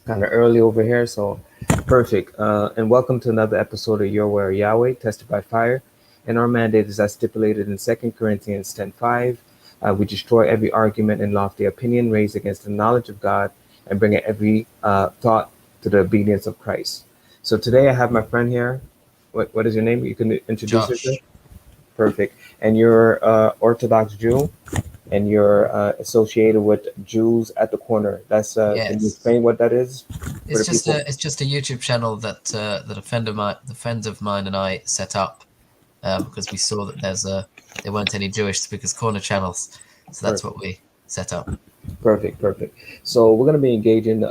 Kind of early over here, so perfect. And welcome to another episode of YAHWEH, Tested by Fire. And our mandate is as stipulated in 2 Corinthians 10:5. We destroy every argument and lofty opinion raised against the knowledge of God and bring every thought to the obedience of Christ. So today I have my friend here. What is your name? You can introduce yourself. Josh. Perfect. And you're Orthodox Jew, and you're associated with Jews at the Corner. Can you Yes, explain what that is for it's the just people? a YouTube channel that a friend of mine and I set up because we saw that there weren't any Jewish Speakers Corner channels, so that's Perfect, what we set up. perfect. So we're going to be engaging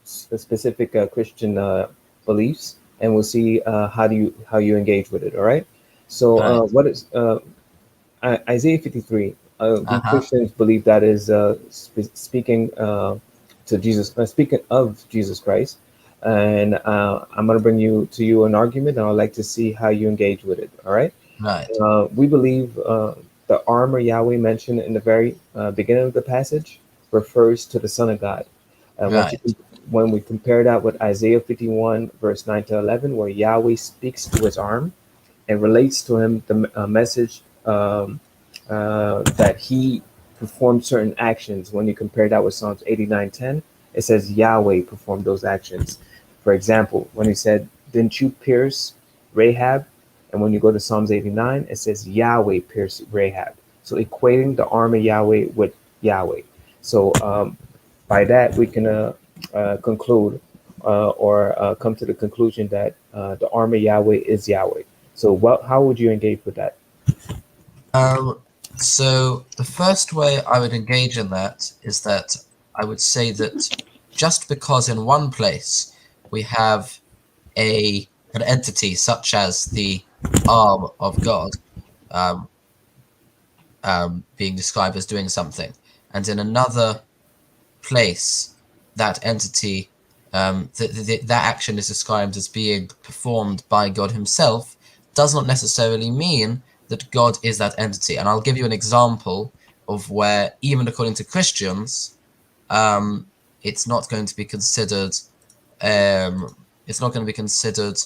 specific Christian beliefs, and we'll see how you engage with it. All right. So Right. what is Isaiah 53? We Uh-huh. Christians believe that is speaking to Jesus, speaking of Jesus Christ. And I'm going to bring you an argument, and I'd like to see how you engage with it. All right. Right. We believe the armor Yahweh mentioned in the very beginning of the passage refers to the Son of God. And Right. when we compare that with Isaiah 51, verse 9 to 11, where Yahweh speaks to his arm and relates to him the message that he performed certain actions. When you compare that with Psalms 89:10, it says Yahweh performed those actions. For example, when he said, "Didn't you pierce Rahab?" And when you go to Psalms 89, it says Yahweh pierced Rahab. So equating the arm of Yahweh with Yahweh. So by that, we can conclude or come to the conclusion that the arm of Yahweh is Yahweh. So how would you engage with that? Um, so the first way I would engage in that is that I would say that just because in one place we have an entity such as the arm of God, um, being described as doing something, and in another place that entity, that action is described as being performed by God himself, does not necessarily mean that God is that entity. And I'll give you an example of where, even according to Christians, it's not going to be considered. It's not going to be considered.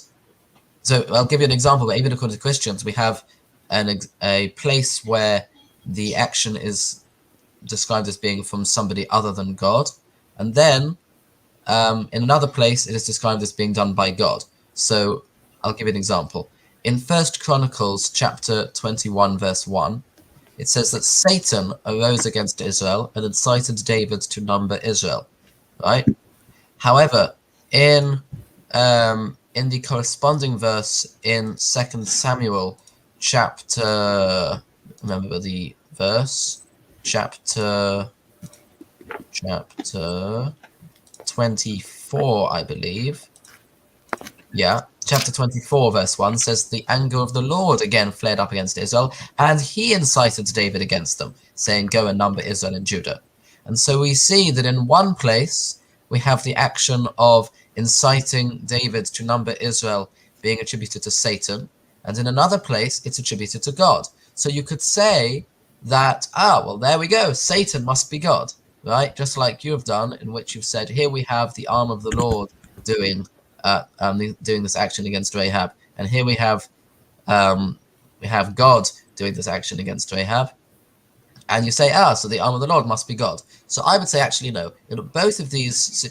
So I'll give you an example. But even according to Christians, we have a place where the action is described as being from somebody other than God, and then in another place it is described as being done by God. So I'll give you an example. In First Chronicles chapter 21 verse 1, it says that Satan arose against Israel and incited David to number Israel. Right. However, in the corresponding verse in 2 Samuel chapter, remember the verse, chapter 24, I believe. Yeah, chapter 24, verse 1 says, "The anger of the Lord again flared up against Israel, and he incited David against them, saying, 'Go and number Israel and Judah.'" And so we see that in one place we have the action of inciting David to number Israel being attributed to Satan, and in another place it's attributed to God. So you could say that, well, there we go, Satan must be God, right? Just like you have done, in which you've said, here we have the arm of the Lord doing doing this action against Rahab, and here we have God doing this action against Rahab, and you say, so the arm of the Lord must be God. So I would say, actually, no. In both of these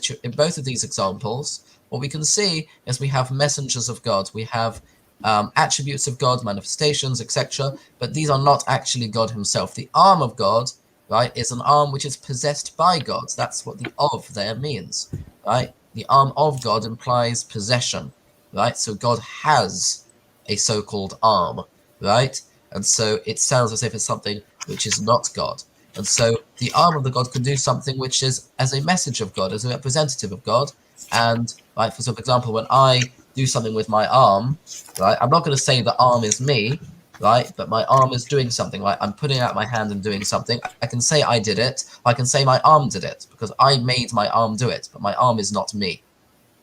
examples, what we can see is we have messengers of God, we have attributes of God, manifestations, etc. But these are not actually God Himself. The arm of God, right, is an arm which is possessed by God. That's what the "of" there means, right? The arm of God implies possession, right? So God has a so-called arm, right? And so it sounds as if it's something which is not God. And so the arm of the God can do something which is as a message of God, as a representative of God. And right, for example, when I do something with my arm, right, I'm not going to say the arm is me, right, but my arm is doing something, right? I'm putting out my hand and doing something. I can say I did it. I can say my arm did it because I made my arm do it, but my arm is not me,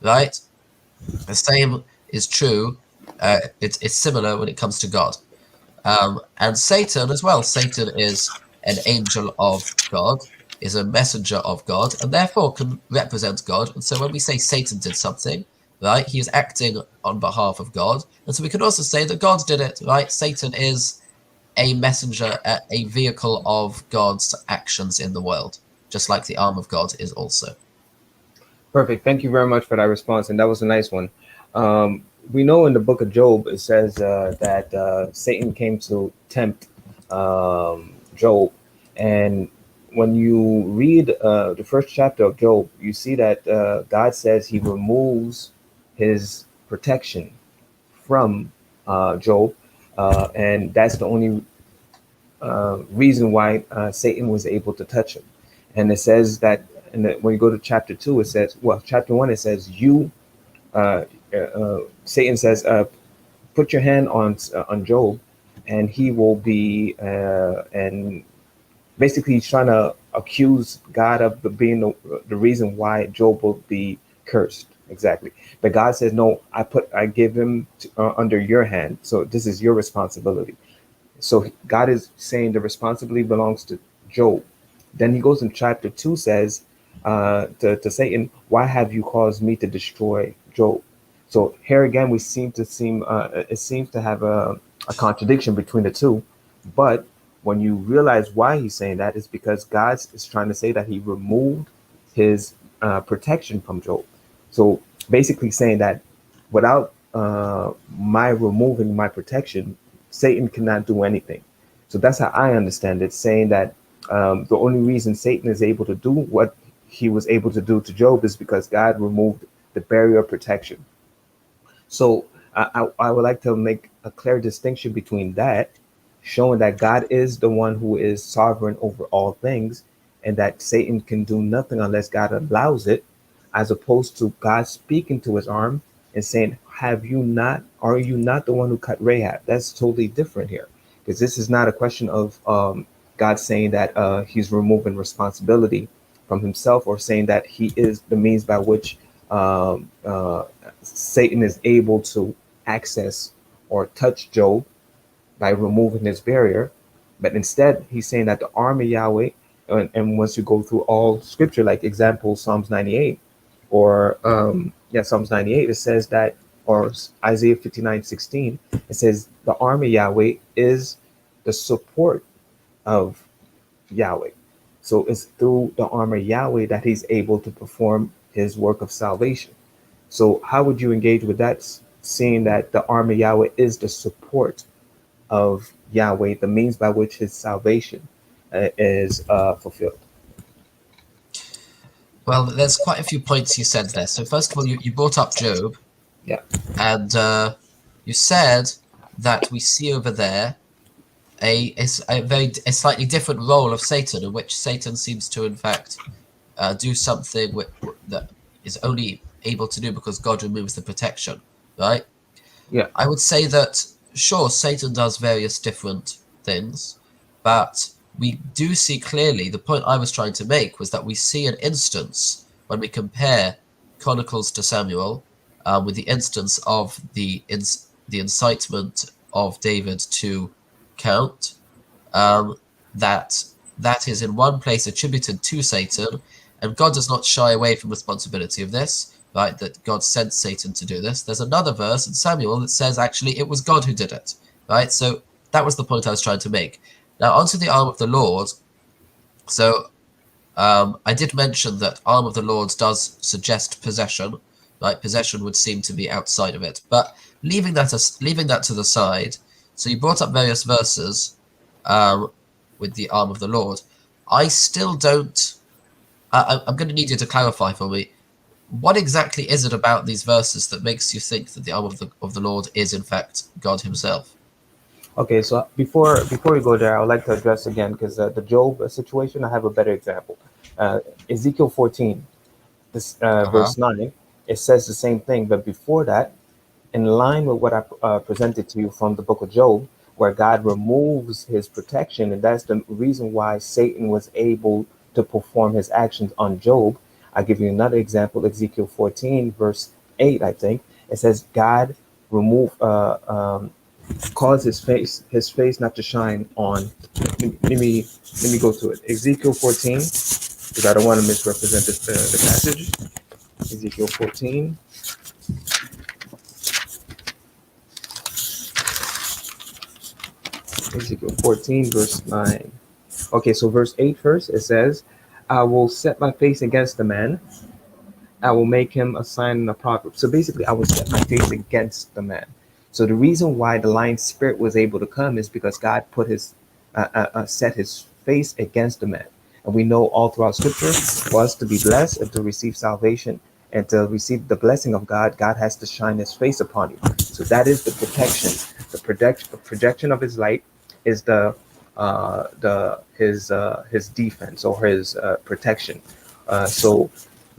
right? The same is true. It's similar when it comes to God. And Satan as well. Satan is an angel of God. is a messenger of God and therefore can represent God. And so when we say Satan did something, right, he is acting on behalf of God. And so we can also say that God did it, right? Satan is a messenger, a vehicle of God's actions in the world, just like the arm of God is also. Perfect. Thank you very much for that response, and that was a nice one. We know in the book of Job it says that Satan came to tempt Job, and when you read the first chapter of Job, you see that God says He removes His protection from Job, and that's the only reason why Satan was able to touch him. And it says that, when you go to chapter 2, it says, well, chapter 1, it says, Satan says, put your hand on Job, and he will be, and basically he's trying to accuse God of being the reason why Job will be cursed. Exactly. But God says, no, I give him under your hand. So this is your responsibility. So God is saying the responsibility belongs to Job. Then he goes in chapter 2, says to Satan, why have you caused me to destroy Job? So here again, it seems to have a contradiction between the two. But when you realize why he's saying that, is because God is trying to say that he removed his protection from Job. So basically saying that without my removing my protection, Satan cannot do anything. So that's how I understand it, saying that the only reason Satan is able to do what he was able to do to Job is because God removed the barrier of protection. So I would like to make a clear distinction between that, showing that God is the one who is sovereign over all things, and that Satan can do nothing unless God allows it, as opposed to God speaking to his arm and saying, are you not the one who cut Rahab? That's totally different here, because this is not a question of God saying that he's removing responsibility from himself, or saying that he is the means by which Satan is able to access or touch Job by removing his barrier. But instead, he's saying that the arm of Yahweh, and once you go through all scripture, like example, Psalms 98, or Psalms 98, it says that, or Isaiah 59:16, it says the arm of Yahweh is the support of Yahweh. So it's through the arm of Yahweh that he's able to perform his work of salvation. So how would you engage with that, seeing that the arm of Yahweh is the support of Yahweh, the means by which his salvation is fulfilled? Well, there's quite a few points you said there. So first of all, you brought up Job. Yeah. And you said that we see over there a slightly different role of Satan, in which Satan seems to, in fact, do something that is only able to do because God removes the protection, right? Yeah. I would say that, sure, Satan does various different things, but we do see clearly, the point I was trying to make was that we see an instance when we compare Chronicles to Samuel, with the instance of the incitement of David to count, that is in one place attributed to Satan, and God does not shy away from responsibility of this, right? That God sent Satan to do this. There's another verse in Samuel that says actually it was God who did it, right? So that was the point I was trying to make. Now onto the arm of the Lord. So I did mention that arm of the Lord does suggest possession, right? Possession would seem to be outside of it, but leaving that to the side. So you brought up various verses with the arm of the Lord. I still don't. I'm going to need you to clarify for me. What exactly is it about these verses that makes you think that the arm of the Lord is in fact God Himself? Okay, so before we go there, I would like to address again, because the Job situation, I have a better example. Ezekiel 14, this Uh huh. verse 9, it says the same thing, but before that, in line with what I presented to you from the book of Job, where God removes his protection, and that's the reason why Satan was able to perform his actions on Job. I'll give you another example, Ezekiel 14, verse 8, I think. It says, God remove cause his face not to shine on. Let me go to it. Ezekiel 14, because I don't want to misrepresent the passage. Ezekiel 14. Ezekiel 14, verse 9. Okay, so verse 8 first, it says, I will set my face against the man. I will make him a sign and a proverb. So basically, I will set my face against the man. So the reason why the lion spirit was able to come is because God put his set his face against the man. And we know all throughout Scripture, for us to be blessed and to receive salvation and to receive the blessing of God, God has to shine his face upon you. So that is the protection. The projection of his light is his defense or his protection. So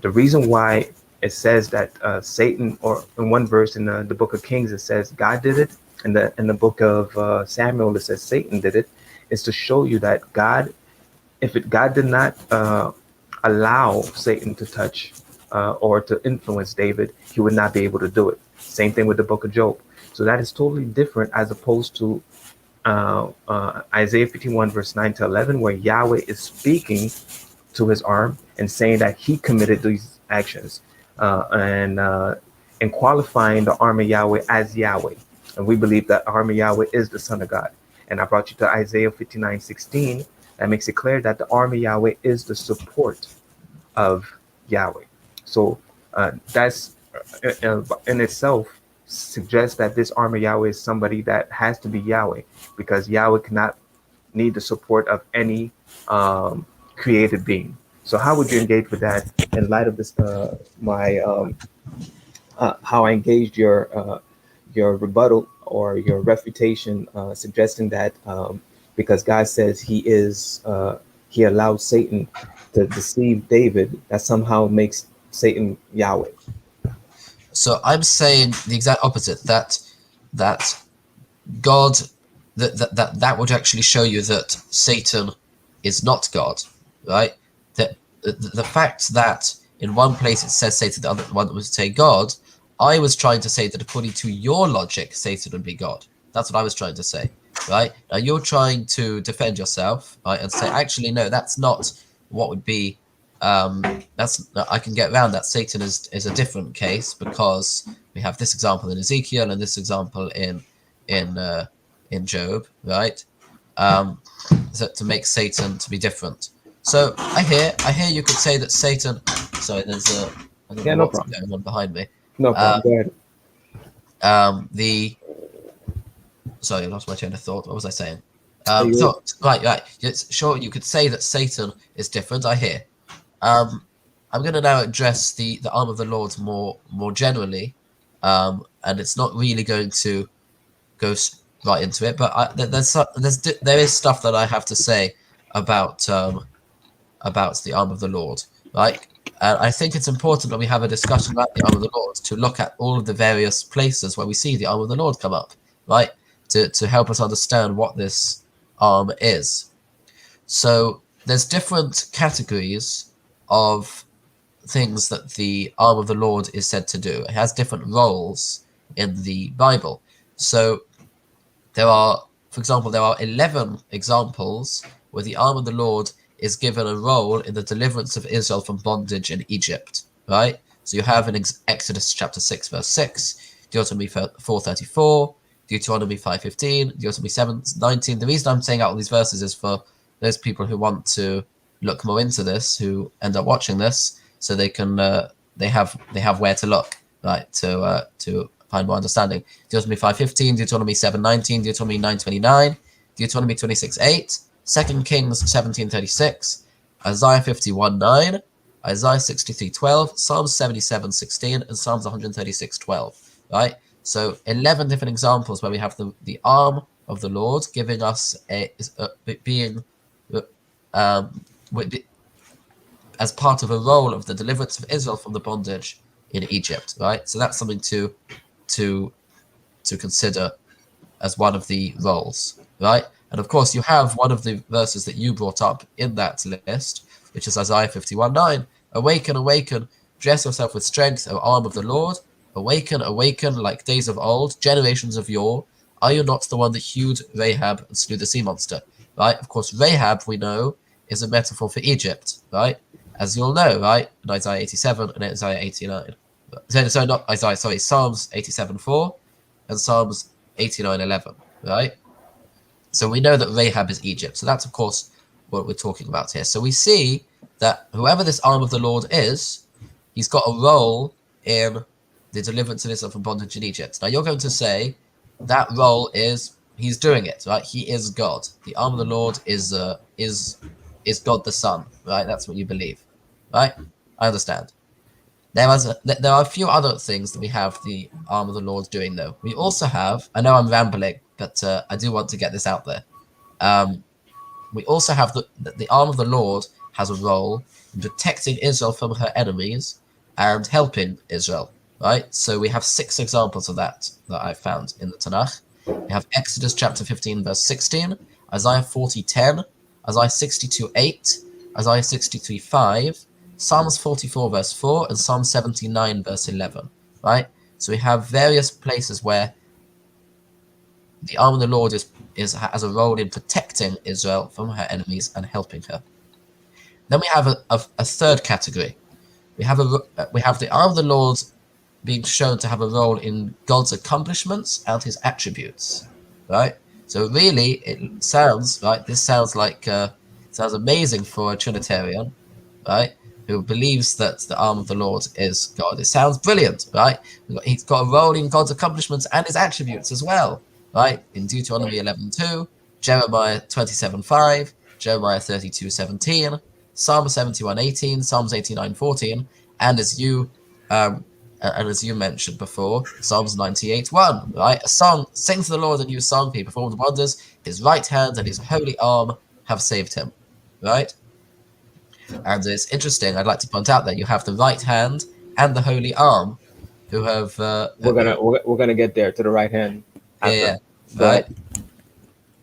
the reason why it says that Satan, or in one verse in the book of Kings, it says God did it, and in the book of Samuel, it says Satan did it, is to show you that God, God did not allow Satan to touch or to influence David, he would not be able to do it. Same thing with the book of Job. So that is totally different as opposed to Isaiah 51 verse 9 to 11, where Yahweh is speaking to his arm and saying that he committed these actions and qualifying the arm of Yahweh as Yahweh. And we believe that arm of Yahweh is the Son of God. And I brought you to Isaiah 59:16. That makes it clear that the arm of Yahweh is the support of Yahweh. So that's in itself suggests that this arm of Yahweh is somebody that has to be Yahweh, because Yahweh cannot need the support of any created being. So how would you engage with that in light of this? How I engaged your rebuttal or your refutation, suggesting that because God says he allowed Satan to deceive David, that somehow makes Satan Yahweh. So I'm saying the exact opposite, that God, that would actually show you that Satan is not God, right? That the fact that in one place it says Satan, the other one would say God, I was trying to say that according to your logic, Satan would be God. That's what I was trying to say, right? Now you're trying to defend yourself, right, and say, actually, no, that's not what would be. I can get around that. Satan is a different case because we have this example in Ezekiel and this example in Job, right? So to make Satan to be different. So I hear you could say that Satan. Sorry, there's a I don't know No what's problem. going on behind me. No problem. Go ahead. Sorry, I lost my train of thought. What was I saying? You- Right. It's, sure, you could say that Satan is different. I hear. I'm going to now address the arm of the Lord more generally, and it's not really going to go right into it, but there is stuff that I have to say about the arm of the Lord, right? And I think it's important when we have a discussion about the arm of the Lord to look at all of the various places where we see the arm of the Lord come up, right? To help us understand what this arm is. So there's different categories of things that the arm of the Lord is said to do. It has different roles in the Bible. So for example, there are 11 examples where the arm of the Lord is given a role in the deliverance of Israel from bondage in Egypt, right? So you have in Exodus chapter 6, verse 6, Deuteronomy 4:34, Deuteronomy 5:15, Deuteronomy 7:19. The reason I'm saying out all these verses is for those people who want to look more into this, who end up watching this, so they can they have where to look, right, to find more understanding. Deuteronomy 5:15, Deuteronomy 7:19, Deuteronomy 9:29, Deuteronomy 26:8, 2 Kings 17:36, Isaiah 51:9, Isaiah 63:12, Psalms 77:16, and Psalms 136:12. Right? So 11 different examples where we have the arm of the Lord giving us being as part of a role of the deliverance of Israel from the bondage in Egypt. Right? So that's something to consider as one of the roles, right? And of course, you have one of the verses that you brought up in that list, which is Isaiah 51:9. Awaken, awaken, dress yourself with strength, O arm of the Lord. Awaken, awaken, like days of old, generations of yore. Are you not the one that hewed Rahab and slew the sea monster? Right? Of course, Rahab, we know, is a metaphor for Egypt, right? as you'll know, right, in Isaiah 87 and Isaiah 89. So not Isaiah, sorry, Psalms 87:4 and Psalms 89:11, right? So we know that Rahab is Egypt. So that's, of course, what we're talking about here. So we see that whoever this arm of the Lord is, he's got a role in the deliverance of Israel from bondage in Egypt. Now you're going to say that role is he's doing it, right? He is God. The arm of the Lord is God the Son, right? That's what you believe, right? I understand. There are a few other things that we have the arm of the Lord doing, though. We also have, I know I'm rambling, but I do want to get this out there. We also have the arm of the Lord has a role in protecting Israel from her enemies and helping Israel, right? So we have 6 examples of that I found in the Tanakh. We have Exodus chapter 15, verse 16, Isaiah 40:10, Isaiah 62:8, Isaiah 63:5, Psalms 44, verse 4, and Psalm 79, verse 11, right? So we have various places where the arm of the Lord has a role in protecting Israel from her enemies and helping her. Then we have a third category. We have the arm of the Lord being shown to have a role in God's accomplishments and his attributes, right? So really, it sounds right. This sounds like sounds amazing for a Trinitarian, right? Who believes that the arm of the Lord is God. It sounds brilliant, right? He's got a role in God's accomplishments and his attributes as well, right? In Deuteronomy 11:2, Jeremiah 27:5, Jeremiah 32:17, Psalm 71:18, Psalms 89:14, and as you mentioned before, Psalms 98:1, right? A song, sing to the Lord a new song, he performed wonders, his right hand and his holy arm have saved him, right? And it's interesting, I'd like to point out that you have the right hand and the holy arm who have... we're gonna get there to the right hand after. Yeah, right.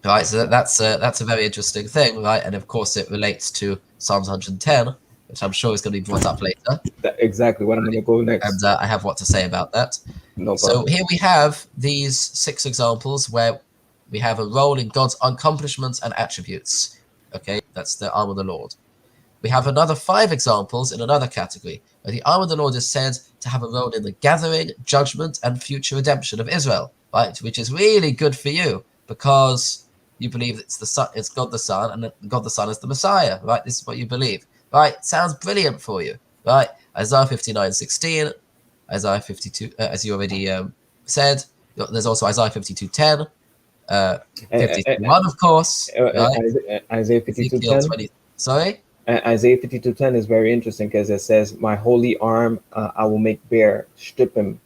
Right, so that's a very interesting thing, right? And of course it relates to Psalms 110, which I'm sure is going to be brought up later. Exactly what I'm going to go next. And I have what to say about that. No problem. So here we have these 6 examples where we have a role in God's accomplishments and attributes. Okay, that's the arm of the Lord. We have another 5 examples in another category, where the arm of the Lord is said to have a role in the gathering, judgment, and future redemption of Israel, right? Which is really good for you, because you believe it's God the Son, and God the Son is the Messiah, right? This is what you believe, right? Sounds brilliant for you, right? Isaiah 59:16, Isaiah 52, as you already said. There's also Isaiah 52:10, 51, of course, right? Isaiah 52:10. Sorry? Isaiah 52:10 is very interesting because it says, "My holy arm I will make bare, strip him,"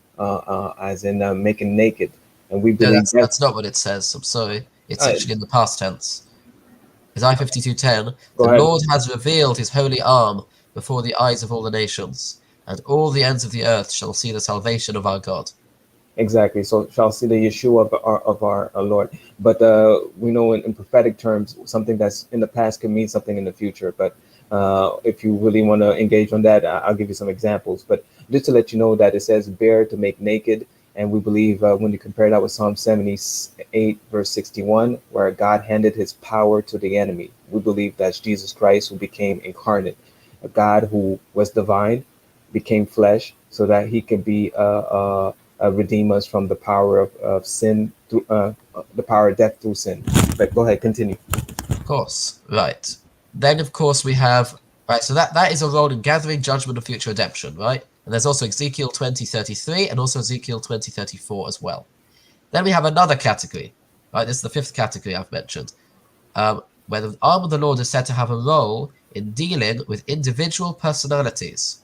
as in make him naked. And we believe that's not what it says. I'm sorry. It's actually in the past tense. Isaiah 52:10. The Lord has revealed his holy arm before the eyes of all the nations, and all the ends of the earth shall see the salvation of our God. Exactly. So shall see the Yeshua of our Lord. But we know in prophetic terms, something that's in the past can mean something in the future. But if you really want to engage on that, I'll give you some examples. But just to let you know that it says bear to make naked. And we believe when you compare that with Psalm 78, verse 61, where God handed his power to the enemy, we believe that's Jesus Christ who became incarnate. A God who was divine became flesh so that he could be redeem us from the power of sin, through the power of death through sin. But go ahead, continue. Of course, right. Then, of course, we have, right, so that is a role in gathering, judgment, and future redemption, right? And there's also Ezekiel 20:33 and also Ezekiel 20:34 as well. Then we have another category, right? This is the 5th category I've mentioned, where the arm of the Lord is said to have a role in dealing with individual personalities.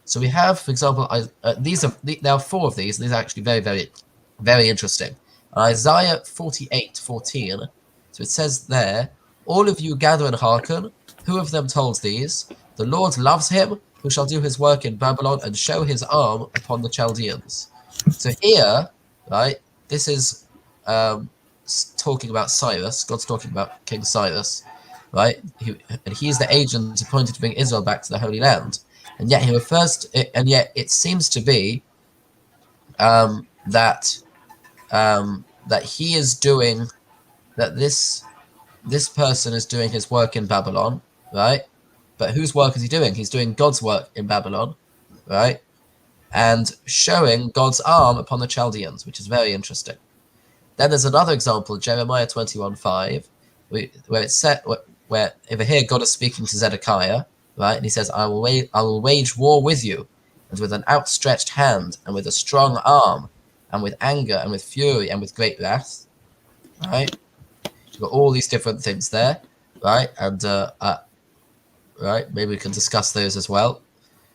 So we have, for example, there are 4 of these, and these are actually very, very, very interesting. Isaiah 48:14, so it says there, all of you gather and hearken, who of them told these? The Lord loves him, who shall do his work in Babylon and show his arm upon the Chaldeans. So here, right, this is talking about Cyrus. God's talking about King Cyrus, right? And he's the agent appointed to bring Israel back to the Holy Land. And yet he refers to it, and yet it seems to be that he is doing, that this person is doing his work in Babylon, right? But whose work is he doing? He's doing God's work in Babylon, right? And showing God's arm upon the Chaldeans, which is very interesting. Then there's another example, Jeremiah 21:5, where it's set where over here God is speaking to Zedekiah, right? And he says, I will wage war with you, and with an outstretched hand, and with a strong arm, and with anger, and with fury, and with great wrath. Right? You've got all these different things there, right? And right, maybe we can discuss those as well.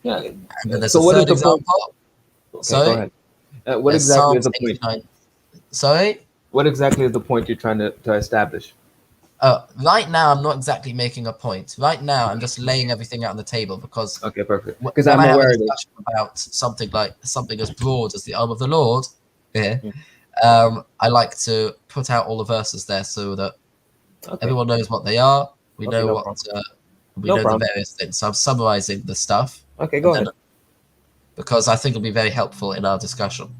Yeah. And then there's So a what is third the example. point? Okay, Sorry? go ahead. What There's exactly is Psalms the point? 89. Sorry? What exactly is the point you're trying to establish? Right now, I'm not exactly making a point. Right now, I'm just laying everything out on the table because Okay, perfect. Because when I'm I have a aware of it. discussion about something as broad as the arm of the Lord, I like to put out all the verses there so that everyone knows what they are. We know no what problem. we No know problem. the various things. So I'm summarizing the stuff. Okay, go ahead. Because I think it'll be very helpful in our discussion.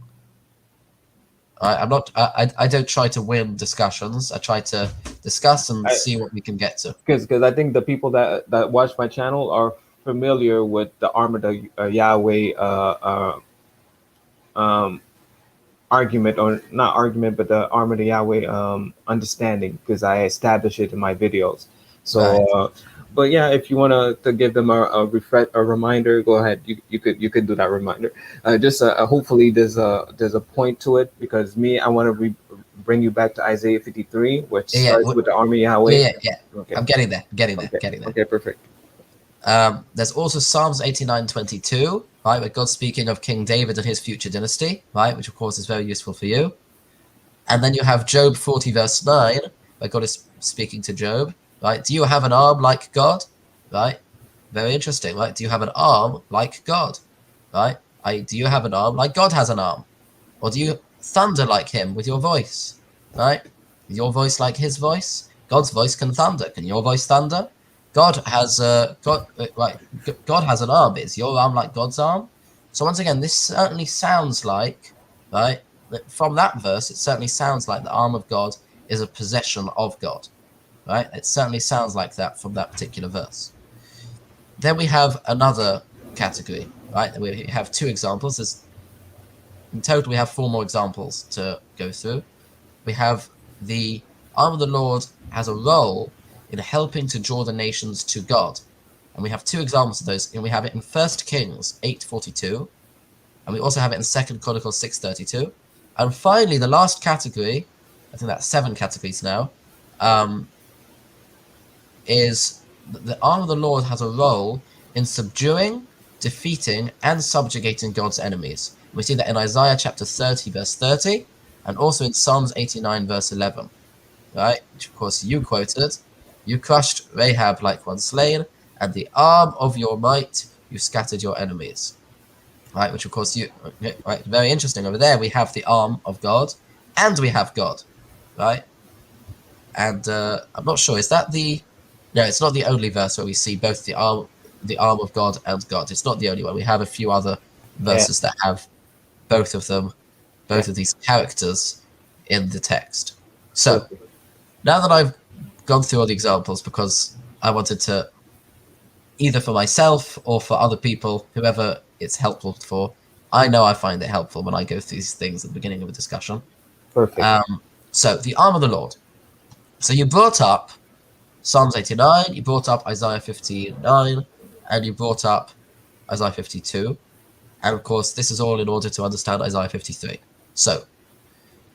I don't try to win discussions. I try to discuss and see what we can get to. Because I think the people that watch my channel are familiar with the arm of the Yahweh argument, or not argument, but the arm of the Yahweh understanding, because I establish it in my videos. So, Right. But yeah, if you want to give them a reminder, go ahead. You could do that reminder. Just hopefully there's a point to it, because I want to bring you back to Isaiah 53, which starts with the army Yahweh. Yeah. Okay. I'm getting there. Getting there. Okay, perfect. There's also Psalms 89:22, right, where God's speaking of King David and his future dynasty, right, which of course is very useful for you. And then you have Job 40 verse 9, where God is speaking to Job, right? Do you have an arm like God? Right? Very interesting, right? Do you have an arm like God? Right? Do you have an arm like God has an arm? Or do you thunder like him with your voice? Right? Is your voice like his voice? God's voice can thunder. Can your voice thunder? God has God has an arm. Is your arm like God's arm? So once again, this certainly sounds like, right, from that verse, it certainly sounds like the arm of God is a possession of God, right? It certainly sounds like that from that particular verse. Then we have another category, right? We have two examples. In total, we have 4 more examples to go through. We have the arm of the Lord has a role in helping to draw the nations to God. And we have 2 examples of those, and we have it in 1 Kings 8:42, and we also have it in 2 Chronicles 6:32. And finally, the last category, I think that's 7 categories now, is the arm of the Lord has a role in subduing, defeating, and subjugating God's enemies. We see that in Isaiah chapter 30, verse 30, and also in Psalms 89, verse 11, right? Which, of course, you quoted. You crushed Rahab like one slain, and the arm of your might you scattered your enemies. Right, which, of course, right, very interesting. Over there, we have the arm of God, and we have God, right? And I'm not sure, is that no, it's not the only verse where we see both the arm of God and God. It's not the only one. We have a few other verses that have both of them, both of these characters in the text. So now that I've gone through all the examples, because I wanted to, either for myself or for other people, whoever it's helpful for, I know I find it helpful when I go through these things at the beginning of a discussion. Perfect. So the arm of the Lord. So you brought up Psalms 89, you brought up Isaiah 59, and you brought up Isaiah 52. And of course, this is all in order to understand Isaiah 53. So,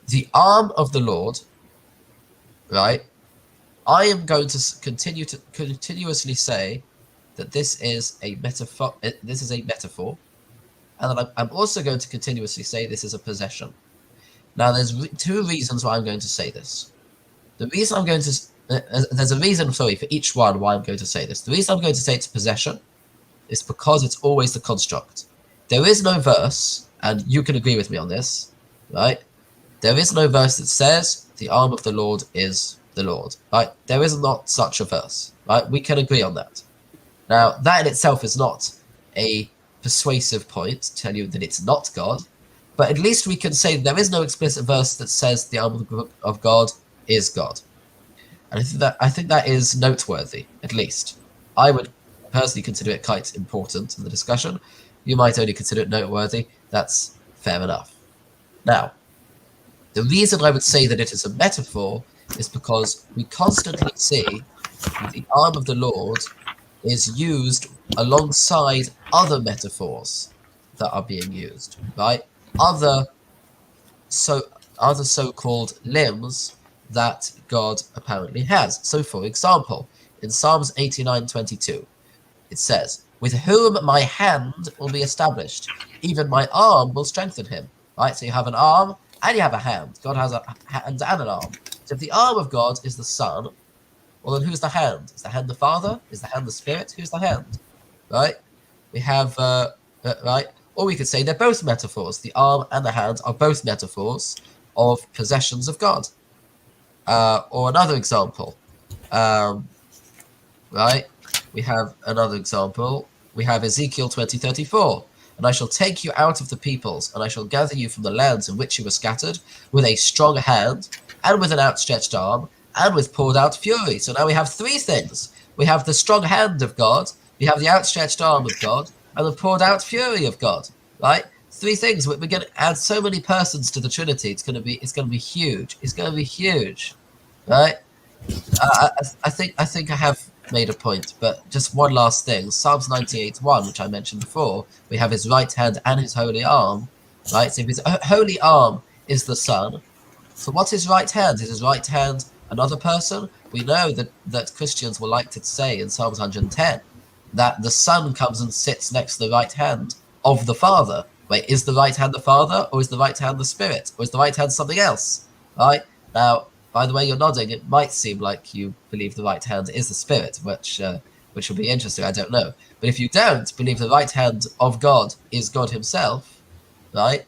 the arm of the Lord, right? I am going to continuously say that this is a metaphor. This is a metaphor, and then I'm also going to continuously say this is a possession. Now, there's 2 reasons why I'm going to say this. The reason I'm going to there's a reason, for each one why I'm going to say this. The reason I'm going to say it's possession is because it's always the construct. There is no verse, and you can agree with me on this, right? There is no verse that says the arm of the Lord is the Lord, right? There is not such a verse, right? We can agree on that. Now, that in itself is not a persuasive point to tell you that it's not God, but at least we can say there is no explicit verse that says the arm of God is God. And I think that is noteworthy, at least. I would personally consider it quite important in the discussion. You might only consider it noteworthy. That's fair enough. Now, the reason I would say that it is a metaphor is because we constantly see that the arm of the Lord is used alongside other metaphors that are being used, right? Other so-called limbs that God apparently has. So, for example, in Psalms 89:22, it says, "With whom my hand will be established, even my arm will strengthen him." Right? So you have an arm and you have a hand. God has a hand and an arm. So if the arm of God is the Son, well, then who's the hand? Is the hand the Father? Is the hand the Spirit? Who's the hand? Right? We have, right? Or we could say they're both metaphors. The arm and the hand are both metaphors of possessions of God. Or another example, right? We have another example. We have Ezekiel 20:34. "And I shall take you out of the peoples, and I shall gather you from the lands in which you were scattered, with a strong hand, and with an outstretched arm, and with poured out fury." So now we have three things. We have the strong hand of God, we have the outstretched arm of God, and the poured out fury of God, right? Three things. We're going to add so many persons to the Trinity. It's going to be huge. It's going to be huge, right? I think I have made a point, but just one last thing. Psalms 98:1, which I mentioned before, we have his right hand and his holy arm, right? So if his holy arm is the Son, so what's his right hand? Is his right hand another person? We know that Christians will like to say in Psalms 110 that the Son comes and sits next to the right hand of the Father. Wait, is the right hand the Father, or is the right hand the Spirit, or is the right hand something else? Right? Now, by the way you're nodding, it might seem like you believe the right hand is the Spirit, which will be interesting. I don't know. But if you don't believe the right hand of God is God himself, right,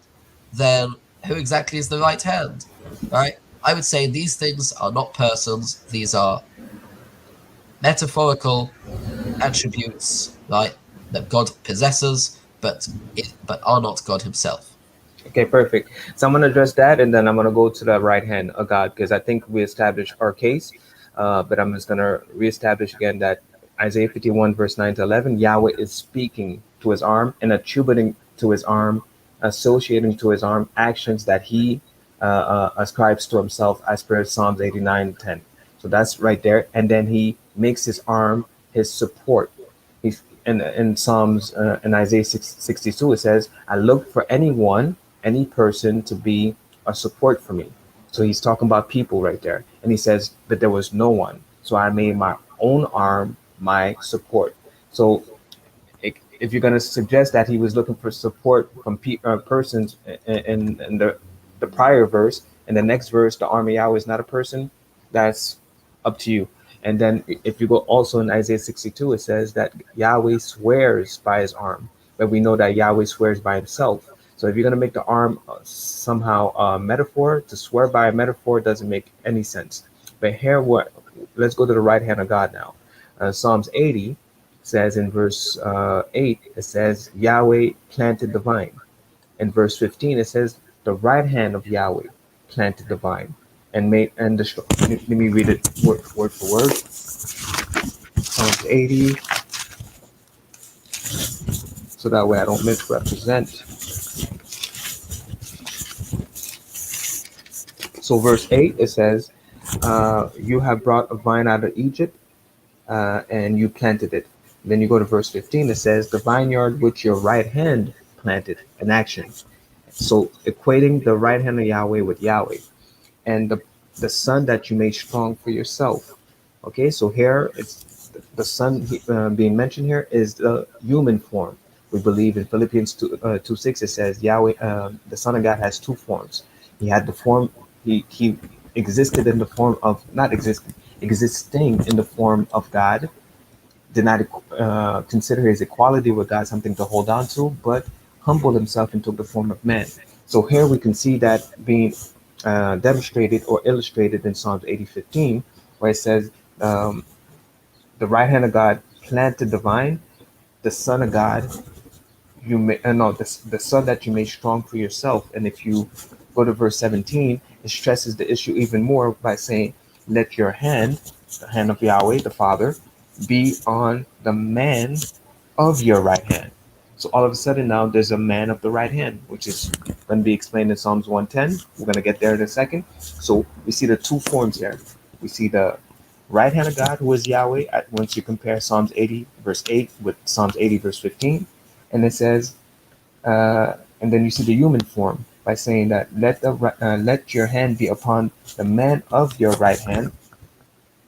then who exactly is the right hand? Right? I would say these things are not persons. These are metaphorical attributes, right, that God possesses, but are not God himself. Okay, perfect. So I'm going to address that, and then I'm going to go to the right hand of God, because I think we established our case. But I'm just going to reestablish again that Isaiah 51, verse 9 to 11, Yahweh is speaking to his arm and attributing to his arm, associating to his arm actions that he ascribes to himself as per Psalms 89:10. So that's right there. And then he makes his arm his support. He's in Psalms in Isaiah 62, it says, "I look for anyone, any person to be a support for me." So he's talking about people right there. And he says, "But there was no one. So I made my own arm my support." So if you're going to suggest that he was looking for support from persons in the prior verse, and the next verse, the arm of Yahweh is not a person, that's up to you. And then if you go also in Isaiah 62, it says that Yahweh swears by his arm, but we know that Yahweh swears by himself. So if you're going to make the arm somehow a metaphor, to swear by a metaphor doesn't make any sense. But here, let's go to the right hand of God now. Psalms 80 says in verse 8, it says, Yahweh planted the vine. In verse 15, it says, the right hand of Yahweh planted the vine and made, and let me read it word for word. Psalms 80, so that way I don't misrepresent. So verse 8, it says, you have brought a vine out of Egypt, and you planted it. Then you go to verse 15, it says, the vineyard which your right hand planted, an action. So equating the right hand of Yahweh with Yahweh. And the son that you made strong for yourself. Okay, so here it's the son being mentioned here is the human form. We believe in Philippians 2:6, it says Yahweh, the Son of God has two forms. He had the form, he existed in the form of, not existing in the form of God, did not consider his equality with God something to hold on to, but humbled himself and took the form of man. So here we can see that being demonstrated or illustrated in Psalms 80:15, where it says, the right hand of God planted the vine, the Son of God, you may, no, the Son that you made strong for yourself. And if you go to verse 17, it stresses the issue even more by saying, let your hand, the hand of Yahweh, the Father, be on the man of your right hand. So all of a sudden now there's a man of the right hand, which is going to be explained in Psalms 110. We're going to get there in a second. So we see the two forms here. We see the right hand of God, who is Yahweh, once you compare Psalms 80, verse 8 with Psalms 80, verse 15. And it says, and then you see the human form by saying that let your hand be upon the man of your right hand,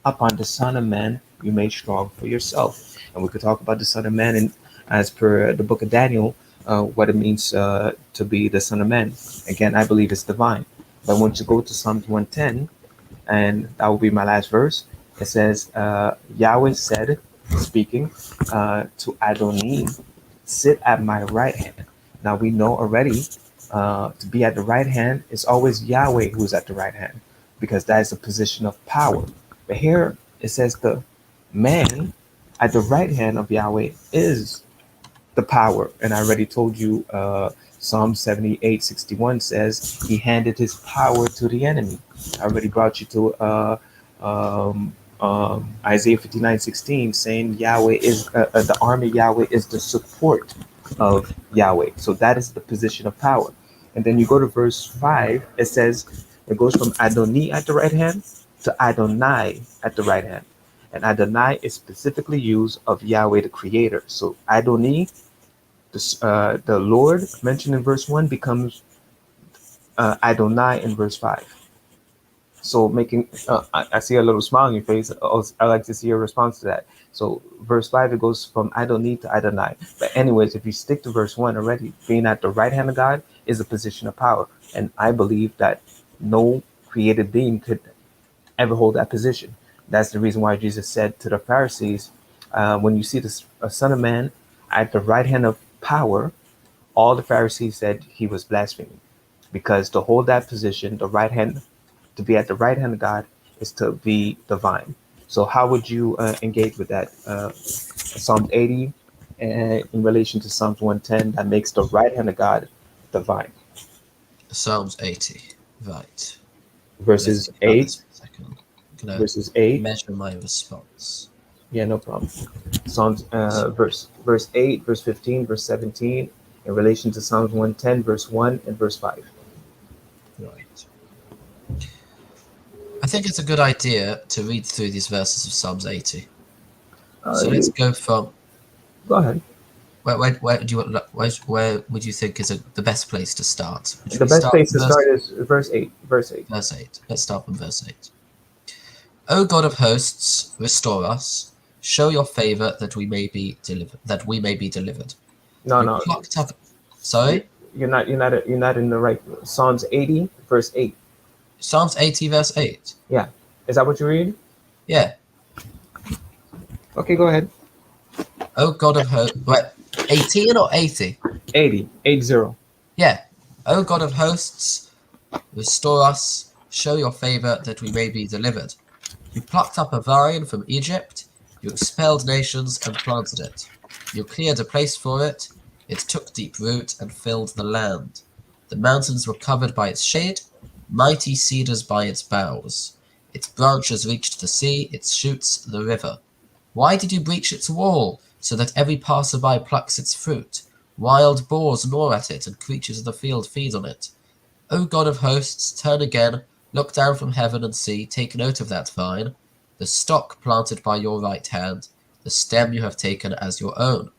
upon the Son of Man you made strong for yourself. And we could talk about the Son of Man, and as per the book of Daniel, what it means to be the Son of Man. Again, I believe it's divine. But once you go to Psalms 110, and that will be my last verse, it says, Yahweh said, speaking to Adonai, sit at my right hand. Now we know already to be at the right hand is always Yahweh who's at the right hand, because that is a position of power. But here it says the man at the right hand of Yahweh is the power. And I already told you Psalm 78:61 says he handed his power to the enemy. I already brought you to Isaiah 59:16 saying Yahweh is the army. Yahweh is the support of Yahweh. So that is the position of power. And then you go to verse 5, it says it goes from Adonai at the right hand to Adonai at the right hand. And Adonai is specifically used of Yahweh the creator. So Adonai, the Lord mentioned in verse 1 becomes Adonai in verse 5. So making, I see a little smile on your face. I like to see your response to that. So verse 5, it goes from Adonai to Adonai. But anyways, if you stick to verse 1 already, being at the right hand of God is a position of power. And I believe that no created being could ever hold that position. That's the reason why Jesus said to the Pharisees, when you see the Son of Man at the right hand of power, all the Pharisees said he was blaspheming. Because to hold that position, the right hand, to be at the right hand of God is to be divine. So how would you engage with that? Psalm 80 in relation to Psalms 110, that makes the right hand of God divine. Psalms 80, right. Let's Verses think about 8, this for a second. I'm going verses to 8. measure my response. Yeah, no problem. Psalms verse 8, verse 15, verse 17, in relation to Psalms 110, verse 1 and verse 5. Right. I think it's a good idea to read through these verses of Psalms 80. So let's go from Go ahead. where do you where would you think is the best place to start? Should The we best start place from to start is verse 8. Verse 8. verse 8? Let's start from verse 8. O God of hosts, restore us. Show your favor that we may be delivered. No, You no. plucked up. Sorry, You're not in the right. Psalms 80, verse 8. Psalms 80, verse 8. Yeah. Is that what you read? Yeah. Okay, go ahead. O God of hosts. Wait, 18 or 80? 80. 80. Yeah. O God of hosts, restore us. Show your favor that we may be delivered. You plucked up a vine from Egypt. You expelled nations and planted it. You cleared a place for it. It took deep root and filled the land. The mountains were covered by its shade, mighty cedars by its boughs. Its branches reached the sea, its shoots the river. Why did you breach its wall, so that every passerby plucks its fruit? Wild boars gnaw at it, and creatures of the field feed on it. O God of hosts, turn again, look down from heaven and see, take note of that vine, the stock planted by your right hand, the stem you have taken as your own.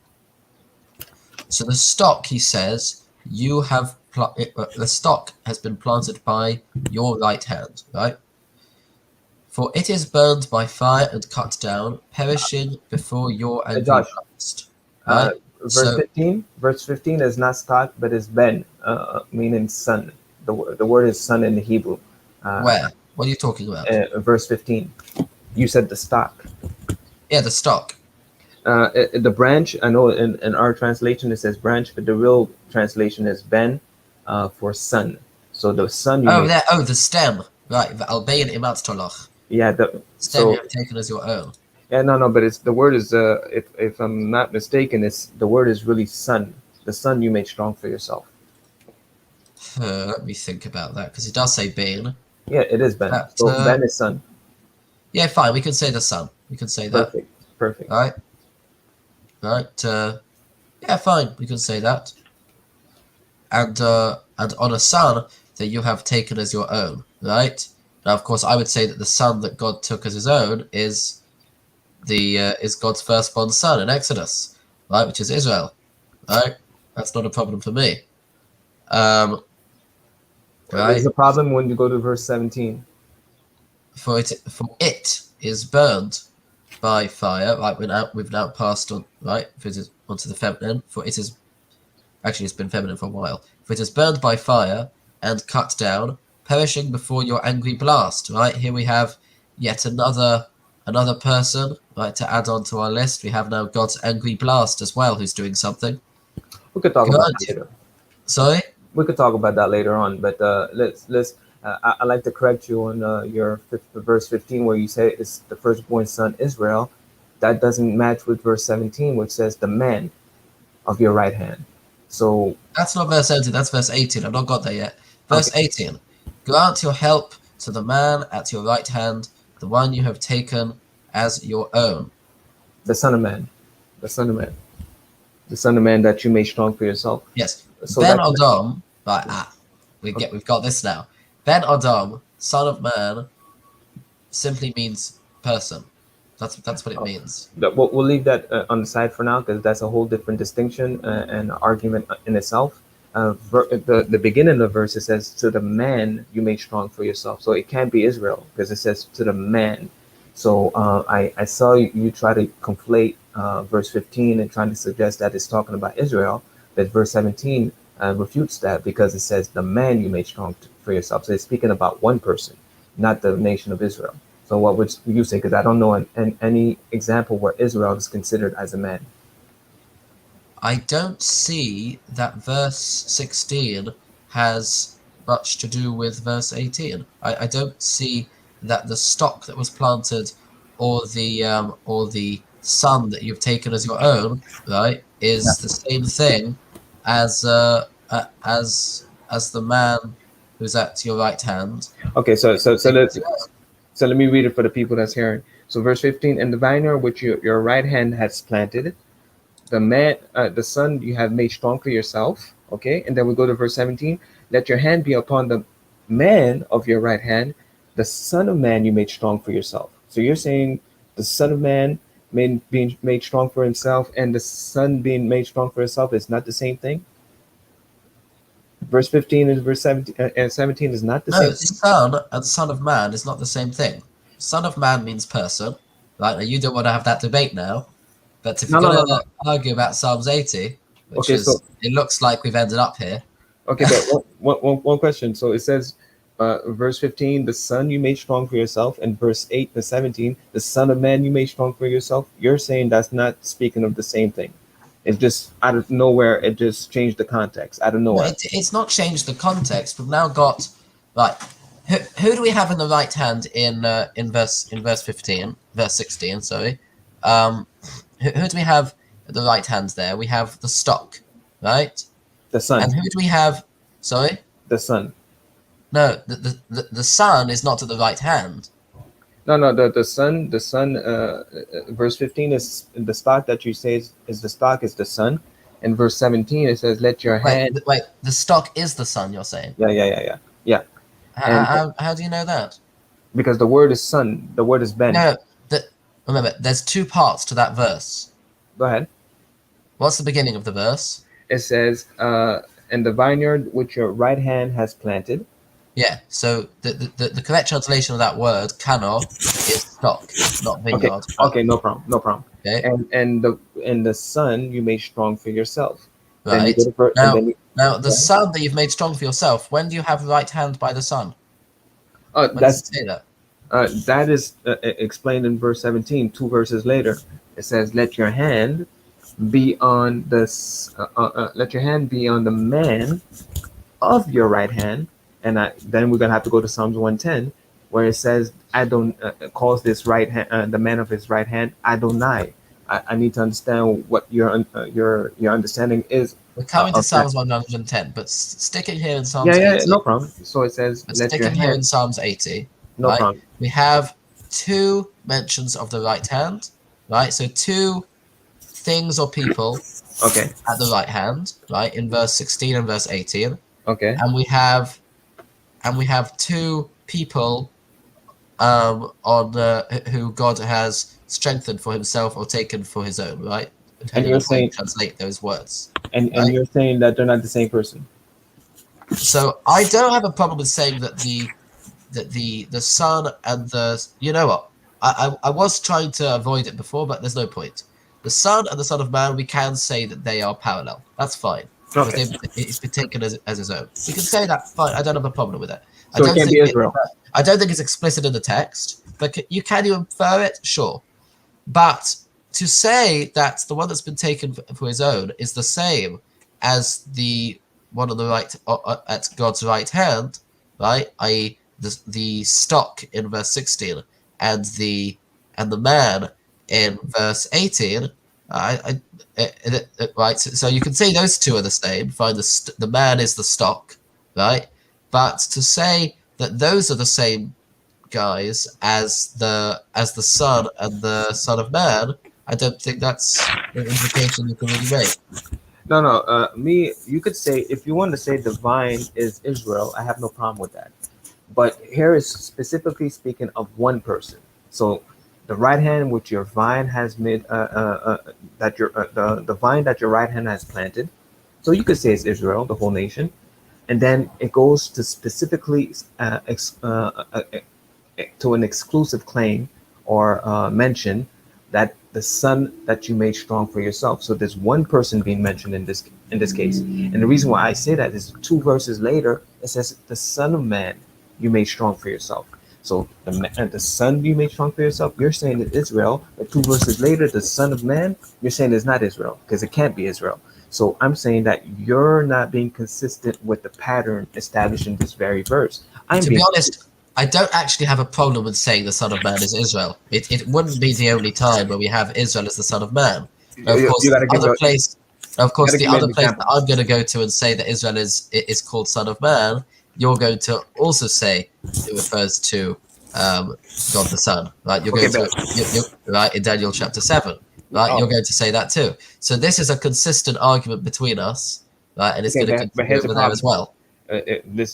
So the stock, he says, the stock has been planted by your right hand, right? For it is burned by fire and cut down, perishing before your angry Josh, blast, uh, right? verse So 15. Verse 15 is not stock, but is ben, meaning son. The word is son in the Hebrew. where? What are you talking about? Verse 15. You said the stock. Yeah, the stock. The branch, I know in our translation it says branch, but the real translation is ben for son. So the son you made. The stem. Right, the Albanian imatstoloch. Yeah, Stem you have taken as your own. yeah, no, but it's the word is if I'm not mistaken, it's the word is really son. The son you made strong for yourself. Let me think about that, because it does say Ben. Yeah, it is Ben. But, So Ben is son. yeah, fine, we can say the son. We can say that. Perfect. Perfect. right? Right? Yeah, fine. We can say that. And on a son that you have taken as your own, right? Now, of course, I would say that the son that God took as his own is is God's firstborn son in Exodus, right? Which is Israel, right? That's not a problem for me, um, There's right? a problem when you go to verse 17. For it is burned by fire, right? We've now passed on, right? Onto the feminine. For it is actually it's been feminine for a while. For it is burned by fire and cut down, perishing before your angry blast. Right here we have yet another person, right, to add on to our list. We have now God's angry blast as well, who's doing something. We could talk about Good. that later. Sorry. We could talk about that later on, but let's. I like to correct you on verse 15, where you say it's the firstborn son Israel. That doesn't match with verse 17, which says the man of your right hand. So That's not verse 17, that's verse 18. I've not got there yet. Verse okay, 18. Grant your help to the man at your right hand, the one you have taken as your own. the son of man, the son of man, the son of man that you made strong for yourself. Yes. So Ben that Odom, right, we've got this now. Ben Odom, son of man, simply means person. That's what it means. we'll leave that on the side for now because that's a whole different distinction and argument in itself. The beginning of the verse it says to the man you made strong for yourself, so it can't be Israel because it says to the man. So I saw you try to conflate verse 15 and trying to suggest that it's talking about Israel, but verse 17 refutes that because it says the man you made strong for yourself. So it's speaking about one person, not the nation of Israel. So what would you say? Because I don't know any example where Israel is considered as a man. I don't see that verse 16 has much to do with verse 18. I don't see that the stock that was planted or the son that you've taken as your own, right, Yeah. is the same thing as as the man who's at your right hand. Okay, Taken as your own. so let me read it for the people that's hearing. So verse 15, and the vineyard which your right hand has planted, the son you have made strong for yourself. Okay, and then we go to verse 17. Let your hand be upon the man of your right hand, the son of man you made strong for yourself. So you're saying the son of man being made strong for himself and the son being made strong for himself is not the same thing. Verse 15 and verse 17 and 17 is not the No, same thing. son and son of man is not the same thing. Son of man means person, right? Now you don't want to have that debate now, but if No, you're no, going no, no. to argue about Psalms 80, which Okay, so is, it looks like we've ended up here. okay, but one question. So it says, verse 15, the son you made strong for yourself, and verse 8 to 17, the son of man you made strong for yourself. You're saying that's not speaking of the same thing. It's just out of nowhere, it just changed the context out of No, nowhere. it's not changed the context. We've now got, right, who do we have in the right hand in verse 15, verse 16, sorry. Who do we have at the right hand there? We have the stock, right? The son, And who do we have? Sorry? the son. No, the son is not at the right hand. No, no, the son. Verse 15 is the stock that you say is the stock is the son, and verse 17 it says, "Let your hand." Wait. The stock is the son. You're saying? Yeah. And How do you know that? because the word is son, the word is ben. No, remember, there's two parts to that verse. Go ahead. What's the beginning of the verse? It says, "And the vineyard which your right hand has planted." Yeah. So the correct translation of that word, kano, is stock, not Okay, vineyard. okay, no problem, no problem. Okay. And the son you made strong for yourself. Then you Right. go to and then Now the okay. son that you've made strong for yourself. When do you have right hand by the son? When does it That's say that? that is explained in verse 17. Two verses later, it says, "Let your hand be on let your hand be on the man of your right hand." And then we're gonna have to go to Psalms 110, where it says, "I don't calls this right hand the man of his right hand Adonai." I need to understand what your understanding is We're coming to of that. Psalms 110, but sticking here in Yeah, Psalms yeah, 80. no problem. So it says, But "Let your sticking here hand." in Psalms 80, No right? problem. We have two mentions of the right hand, right? So two things or people Okay. at the right hand, right, in verse 16 and verse 18, Okay. and we have two people on who God has strengthened for himself or taken for his own, right? And Depending you're on how you saying translate those words, and right? you're saying that they're not the same person. So I don't have a problem with saying that the Son and the, you know what? I was trying to avoid it before, but there's no point. The Son and the Son of Man, we can say that they are parallel. That's fine because Okay. it's been taken as his own. We can say that. Fine. I don't have a problem with it. I So it don't can't think be it. Israel. I don't think it's explicit in the text, but can you infer it? Sure. But to say that the one that's been taken for his own is the same as the one on the right at God's right hand, right? I.e., the stock in verse 16 and the man in verse 18. Right. So you can say those two are the same. Fine. The man is the stock, right? But to say that those are the same guys as the Son and the Son of Man, I don't think that's an implication you can really make. No, no. You could say if you want to say divine is Israel, I have no problem with that. But here is specifically speaking of one person. So the right hand which your vine has made, that your the vine that your right hand has planted. So you could say it's Israel, the whole nation, and then it goes to specifically to an exclusive claim or mention that the son that you made strong for yourself. So there's one person being mentioned in this case, and the reason why I say that is two verses later it says the Son of Man you made strong for yourself. So the son you made strong for yourself, you're saying it's Israel, but two verses later, the Son of Man, you're saying it's not Israel because it can't be Israel. So I'm saying that you're not being consistent with the pattern established in this very verse. I'm To be being honest, I don't actually have a problem with saying the Son of Man is Israel. It wouldn't be the only time where we have Israel as the Son of Man. Now, of course, you gotta give the me other an place that example. I'm going to go to and say that Israel is called Son of Man, you're going to also say it refers to God the Son, right? You're Okay, going to bet. right in Daniel chapter 7, right? You're Oh, going to say that too. So this is a consistent argument between us, right? And it's okay, going to but continue here's the over there problem. as well.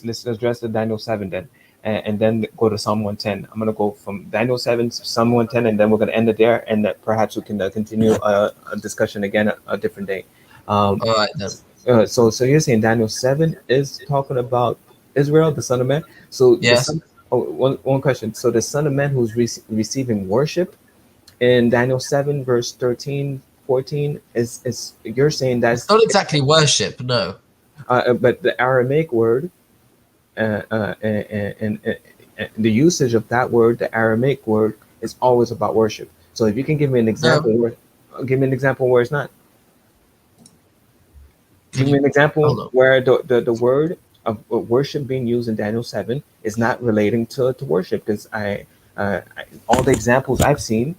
Let's address the Daniel 7 then, and then go to Psalm 110. I'm gonna go from Daniel 7 to Psalm 110, and then we're gonna end it there, and perhaps we can continue a discussion again a different day. Um, All right then. so you're saying Daniel 7 is talking about Israel, the Son of Man. So the Yes. son. Oh, one question. So the Son of Man who's receiving worship in Daniel 7 verse 13, 14 is you're saying It's that's not exactly worship, no. but the Aramaic word and the usage of that word, the Aramaic word, is always about worship. So if you can give me an example No. give me an example where it's not. Can Give me you an example hold on? where the word of worship being used in Daniel 7 is not relating to worship because all the examples I've seen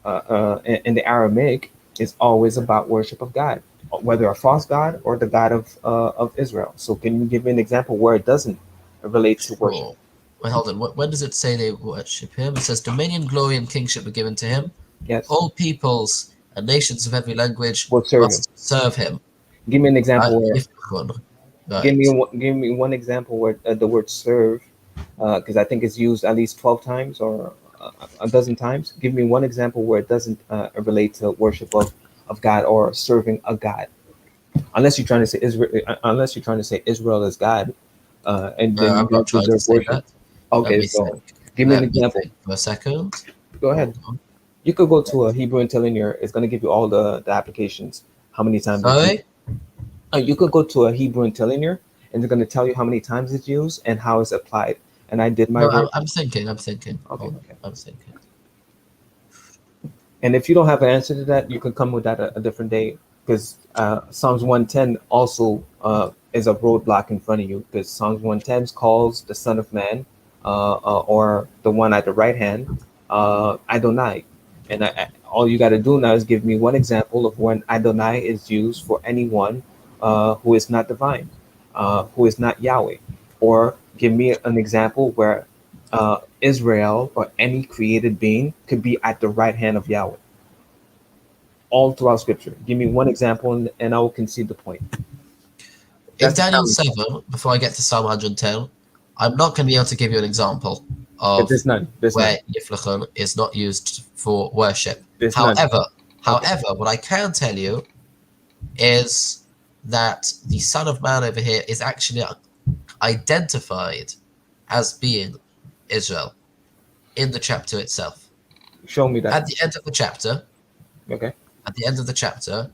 in the Aramaic is always about worship of God, whether a false God or the God of Israel. So can you give me an example where it doesn't relate to worship? Sure. Wait, hold on. When does it say they worship him? It says dominion, glory, and kingship were given to him. Yes, All peoples and nations of every language we'll serve him. must serve him. Give me an Right? example where. Right. Give me one example where the word serve, because I think it's used at least 12 times or a dozen times. Give me one example where it doesn't relate to worship of God or serving a God. Unless you're trying to say Israel, unless you're trying to say Israel is God, and No, then you I'm not don't trying to deserve say worship. that. Let Okay, me think. so give me an Let me example. think for a second. Go ahead. Hold on. You could go to a Hebrew interlinear. It's going to give you all the applications, how many times it's used. Sorry? You could go to a Hebrew interlinear, and they're going to tell you how many times it's used and how it's applied. And I did my No, work. I'm thinking. I'm thinking. Okay, Hold on. okay. I'm thinking. And if you don't have an answer to that, you can come with that a different day because Psalms 110 also is a roadblock in front of you because Psalms 110 calls the Son of Man or the one at the right hand Adonai. And all you got to do now is give me one example of when Adonai is used for anyone who is not divine, who is not Yahweh. Or give me an example where Israel or any created being could be at the right hand of Yahweh. all throughout Scripture. Give me one example, and I will concede the point. In That's the Daniel challenge. 7, before I get to Psalm 110, I'm not going to be able to give you an example of There's none. There's where none. Yiflachon is not used for worship. There's none. However, Okay. what I can tell you is that the Son of Man over here is actually identified as being Israel in the chapter itself. Show me At that. the end of the chapter, Okay.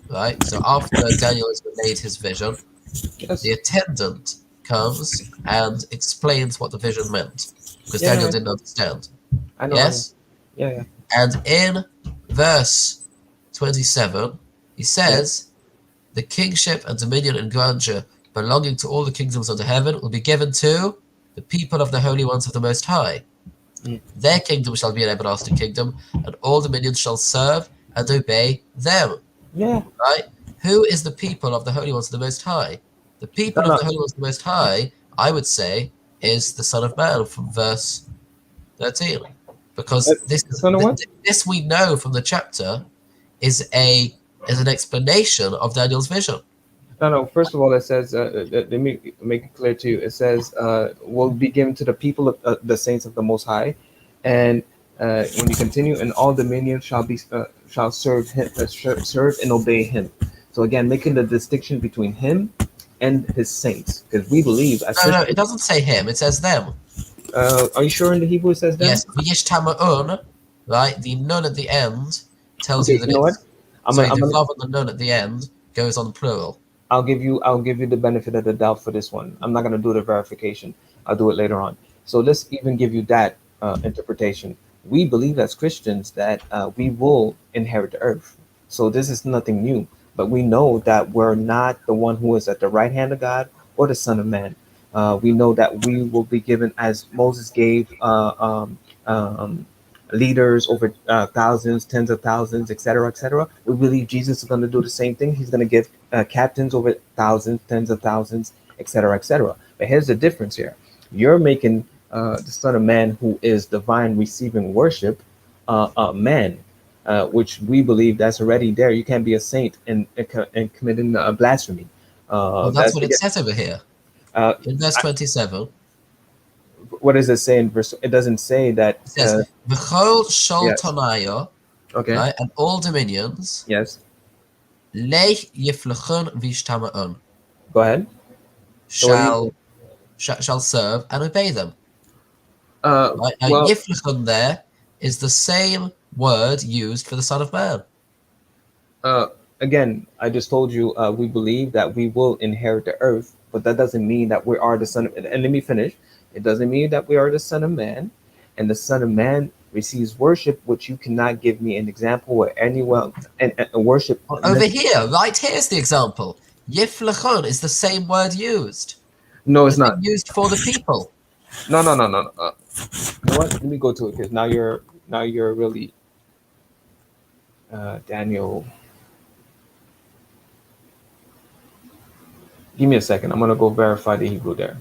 right? So after Daniel has relayed his vision, Yes. the attendant comes and explains what the vision meant, because Yeah, Daniel didn't understand. I know. I know. Yes? Yeah, yeah. And in verse 27, he says, the kingship and dominion and grandeur belonging to all the kingdoms under heaven will be given to the people of the holy ones of the Most High. Mm. Their kingdom shall be an everlasting kingdom, and all dominions shall serve and obey them. Yeah. Right? Who is the people of the holy ones of the Most High? The people No, of no. the holy ones of the Most High, I would say, is the Son of Man from verse 13. Because Son of what? this we know from the chapter is an explanation of Daniel's vision. No, no. First of all, it says, let me make it clear to you. It says, will be given to the people of the saints of the Most High, and when you continue, and all dominions shall serve him, serve and obey him. So again, making the distinction between him and his saints, because we believe as No, Christians. it doesn't say him. It says them. Are you sure in the Hebrew it says them? Yes, v'yishtama'un, right? The nun at the end tells Okay, you that you know what? it's the vav on the nun at the end goes on plural. I'll give you the benefit of the doubt for this one. I'm not going to do the verification. I'll do it later on. So let's even give you that interpretation. We believe as Christians that we will inherit the earth. So this is nothing new. But we know that we're not the one who is at the right hand of God or the Son of Man. We know that we will be given, as Moses gave leaders over thousands, tens of thousands, etc., etc. We believe Jesus is going to do the same thing. He's going to give captains over thousands, tens of thousands, etc., etc. But here's the difference here: you're making the Son of Man, who is divine, receiving worship, man, which we believe that's already there. You can't be a saint and committing blasphemy. Well, that's That's what it says over here uh, in verse 27. what does it say in verse? It doesn't say that. It says, "V'chol shol Yes. tonayo," Okay. right, and all dominions, Yes. leich yiflechun v'ishtama'un, Go ahead. So what do you? shall serve and obey them. Uh, Right? Now, well, yiflechun there is the same word used for the Son of Man. uh, again, I just told you we believe that we will inherit the earth, but that doesn't mean that we are the son of. And let me finish. It doesn't mean that we are the Son of Man, and the Son of Man receives worship, which you cannot give me an example where anyone and worship. Over here, right here's the example. Yiflechun is the same word used. No, it's It's not. been used for the people. No, no, no, no. No. You know what? Let me go to it because now you're really Daniel. Give me a second. I'm gonna go verify the Hebrew there.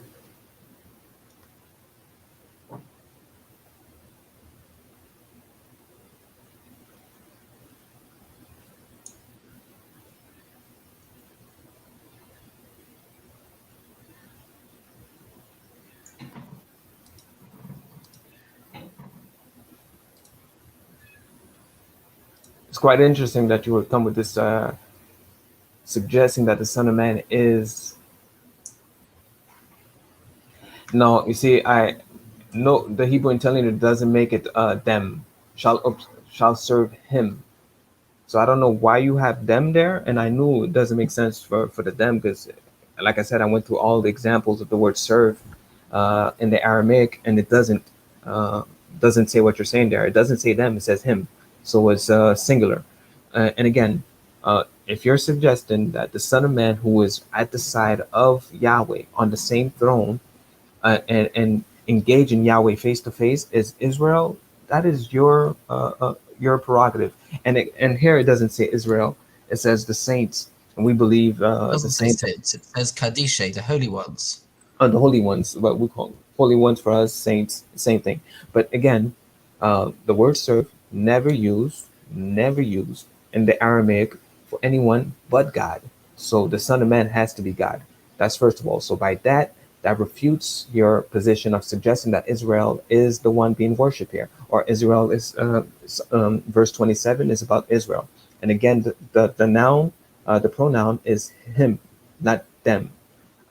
It's quite interesting that you would come with this suggesting that the Son of Man is. No, you see, I no the Hebrew intelligencer doesn't make it them shall serve him. So I don't know why you have them there, and I knew it doesn't make sense for the them because, like I said, I went through all the examples of the word serve in the Aramaic, and it uh, doesn't say what you're saying there. It doesn't say them; it says him. So it's singular. And again, if you're suggesting that the Son of Man, who is at the side of Yahweh on the same throne, and engage in Yahweh face to face is Israel, that is your prerogative. And here it doesn't say Israel; it says the saints, and we believe It the doesn't say saints, saints, it says Kadishe, the holy ones. the holy ones, what we call holy ones for us, saints, same thing. But again, the word serve never used in the Aramaic for anyone but God. So the Son of Man has to be God. That's first of all. So by that, that refutes your position of suggesting that Israel is the one being worshipped here, or Israel is verse 27 is about Israel. And again, the noun, the pronoun is him, not them.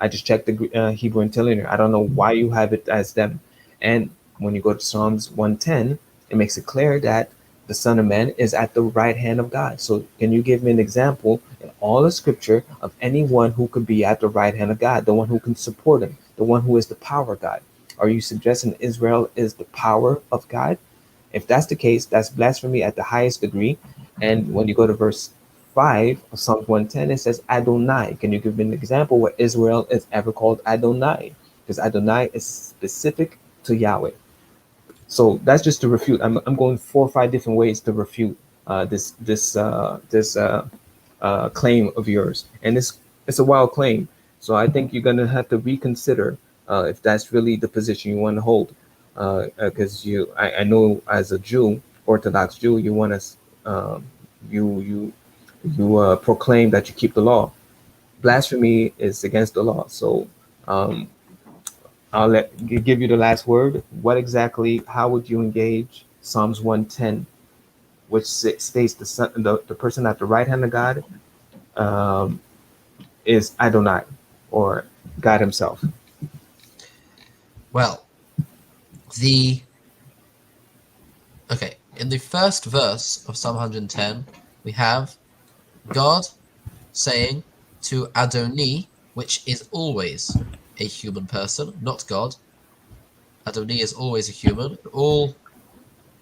I just checked the Hebrew interlinear. I don't know why you have it as them. And when you go to Psalms 110, it makes it clear that the Son of Man is at the right hand of God. So can you give me an example in all the scripture of anyone who could be at the right hand of God, the one who can support him, the one who is the power of God? Are you suggesting Israel is the power of God? If that's the case, that's blasphemy at the highest degree. And when you go to verse 5 of Psalms 110, it says Adonai. Can you give me an example where Israel is ever called Adonai? Because Adonai is specific to Yahweh. So that's just to refute. I'm going 4 or 5 different ways to refute this claim of yours, and it's a wild claim. So I think you're gonna have to reconsider if that's really the position you want to hold, because I know as a Jew, Orthodox Jew, you want to proclaim that you keep the law. Blasphemy is against the law. So I'll give you the last word. What exactly? How would you engage Psalms 110, which states the person at the right hand of God is Adonai, or God Himself? Well, in the first verse of Psalm 110, we have God saying to Adoni, which is always a human person, not God. Adoni is always a human. All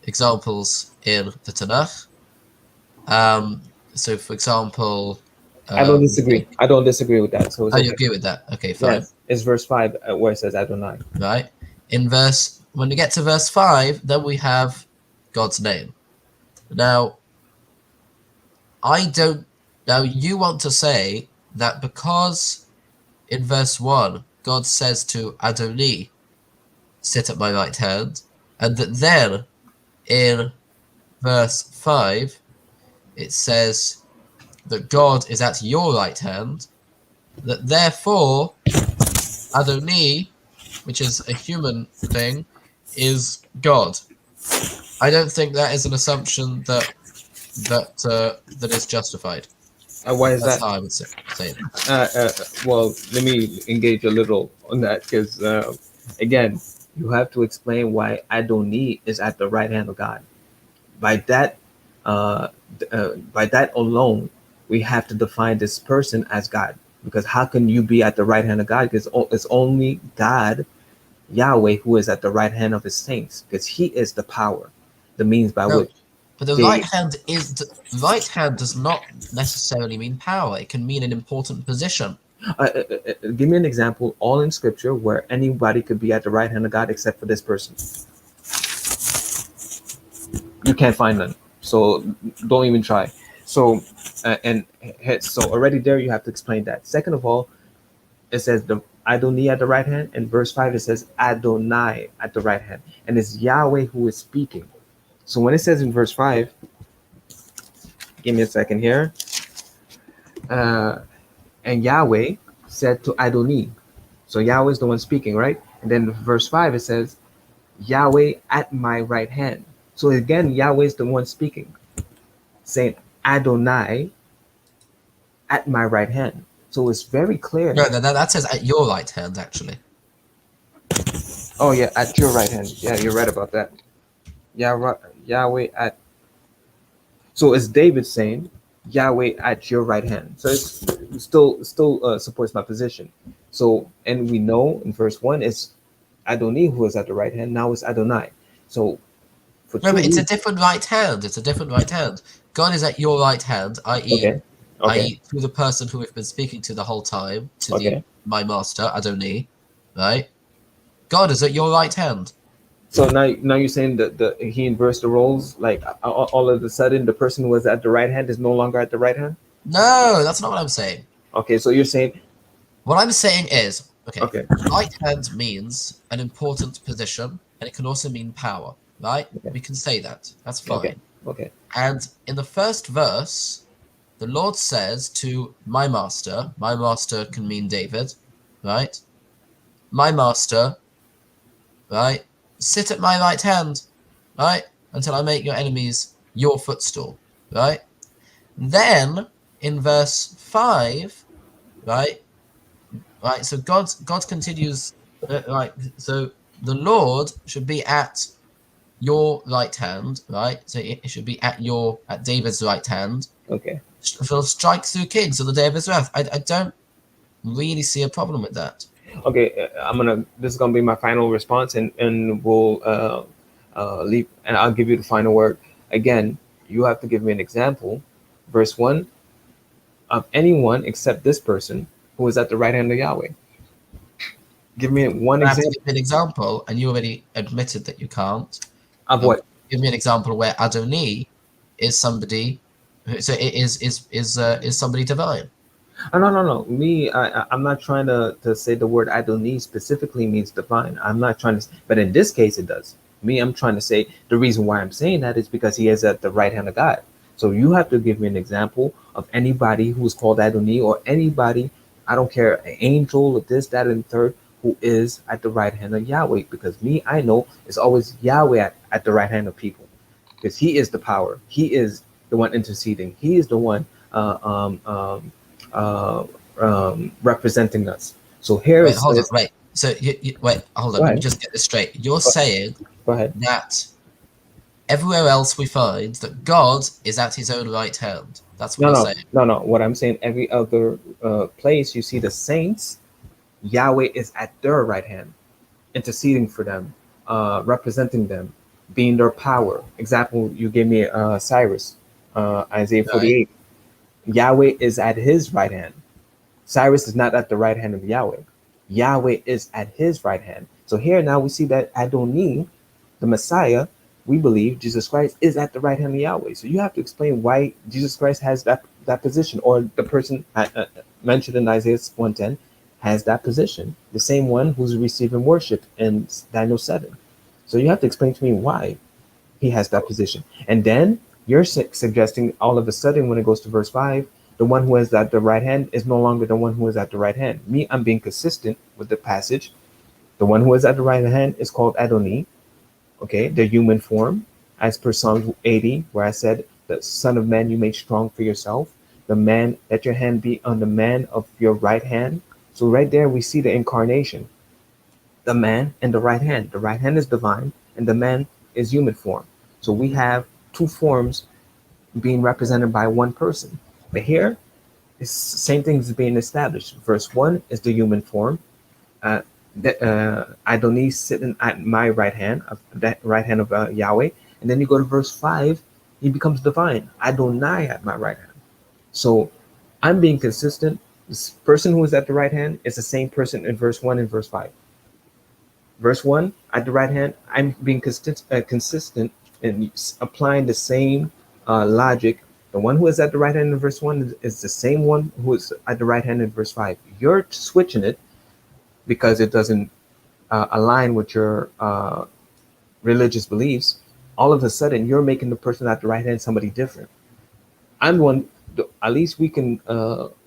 examples in the Tanakh. So, for example, I don't disagree. I don't disagree with that. So it's you okay. agree with that? Okay, fine. Yes, it's verse 5 where it says Adonai. Right. When we get to verse 5, then we have God's name. Now, you want to say that because in verse 1, God says to Adoni, sit at my right hand, and that then in verse 5, it says that God is at your right hand, that therefore Adoni, which is a human thing, is God. I don't think that is an assumption that is justified. Why is That's that? how I would say it. Well, let me engage a little on that, because again, you have to explain why Adoni is at the right hand of God. By that, by that alone, we have to define this person as God. Because how can you be at the right hand of God? Because it's only God, Yahweh, who is at the right hand of His saints. Because He is the power, the means by No, which but the they. right hand does not necessarily mean power. It can mean an important position. Give me an example, all in Scripture, where anybody could be at the right hand of God except for this person. You can't find none. So don't even try. So so already there you have to explain that. Second of all, it says the Adoni at the right hand, and verse 5 it says Adonai at the right hand, and it's Yahweh who is speaking. So when it says in verse 5, give me a second here, and Yahweh said to Adoni. So Yahweh is the one speaking, right? And then verse 5 it says Yahweh at my right hand. So again, Yahweh is the one speaking, saying Adonai at my right hand. So it's very clear. No, that says at your right hand, actually. Oh yeah, at your right hand. Yeah, you're right about that. Yahweh at. So it's David saying Yahweh at your right hand. So it still supports my position. So, and we know in verse 1 it's Adoni who is at the right hand. Now it's Adonai. So for No, two but it's a reasons. different right hand. It's a different right hand. God is at your right hand, Okay. Okay. i.e., through the person who we've been speaking to the whole time, Okay. my master, Adoni, right? God is at your right hand. So now you're saying that he inversed the roles, like all of a sudden the person who was at the right hand is no longer at the right hand. No, that's not what I'm saying. Okay, so you're saying What I'm saying is, okay, okay, right hand means an important position, and it can also mean power, right? okay, We can say that. That's okay, fine. Okay. And in the first verse, the Lord says to my master can mean David, right? My master, right? Sit at my right hand, right? Until I make your enemies your footstool, right? Then in verse 5, right? Right, so God continues, right? So the Lord should be at your right hand, right? So it should be at David's right hand. Okay. Shall strike through kings on the day of his wrath. I don't really see a problem with that. Okay. This is gonna be my final response, and we'll leave, and I'll give you the final word. Again, you have to give me an example. Verse 1, of anyone except this person who is at the right hand of Yahweh. Give me one I have to example give me an example, and you already admitted that you can't. of what. Give me an example where Adoni is somebody. So it is somebody divine. Oh, no, no, no. I'm not trying to say the word Adonai specifically means divine. I'm not trying to, but in this case, it does. Me, I'm trying to say the reason why I'm saying that is because he is at the right hand of God. So you have to give me an example of anybody who's called Adonai or anybody, I don't care, an angel or this, that, and the third, who is at the right hand of Yahweh. Because me, I know it's always Yahweh at the right hand of people. Because he is the power. He is the one interceding. He is the one uh, representing us. So here it Wait, hold on, says, wait. So wait, hold on. go Let me ahead, just get this straight. You're go, saying go ahead. that everywhere else we find that God is at his own right hand. That's what No, you're no, saying. no, no. What I'm saying, every other place you see the saints, Yahweh is at their right hand, interceding for them, representing them, being their power. Example, you gave me Cyrus, Isaiah Right. 48. Yahweh is at his right hand. Cyrus is not at the right hand of Yahweh. Yahweh is at his right hand. So here now we see that Adonai, the Messiah, we believe Jesus Christ is at the right hand of Yahweh. So you have to explain why Jesus Christ has that position, or the person mentioned in Isaiah 110 has that position, the same one who's receiving worship in Daniel 7. So you have to explain to me why he has that position. And then you're suggesting all of a sudden when it goes to verse 5, the one who is at the right hand is no longer the one who is at the right hand. Me, I'm being consistent with the passage. The one who is at the right hand is called Adonai, okay, the human form, as per Psalm 80, where I said, the Son of Man you made strong for yourself. The man, let your hand be on the man of your right hand. So right there we see the incarnation, the man and the right hand. The right hand is divine, and the man is human form. So we have two forms being represented by one person. But here, it's same thing is being established. Verse 1 is the human form. Uh, Adonai sitting at my right hand, that right hand of Yahweh. And then you go to verse 5, he becomes divine. Adonai at my right hand. So I'm being consistent. This person who is at the right hand is the same person in verse 1 and verse 5. Verse 1, at the right hand, I'm being consistent and applying the same logic. The one who is at the right hand in verse 1 is the same one who is at the right hand in verse 5. You're switching it because it doesn't align with your religious beliefs. All of a sudden, you're making the person at the right hand somebody different. I'm one. At least we can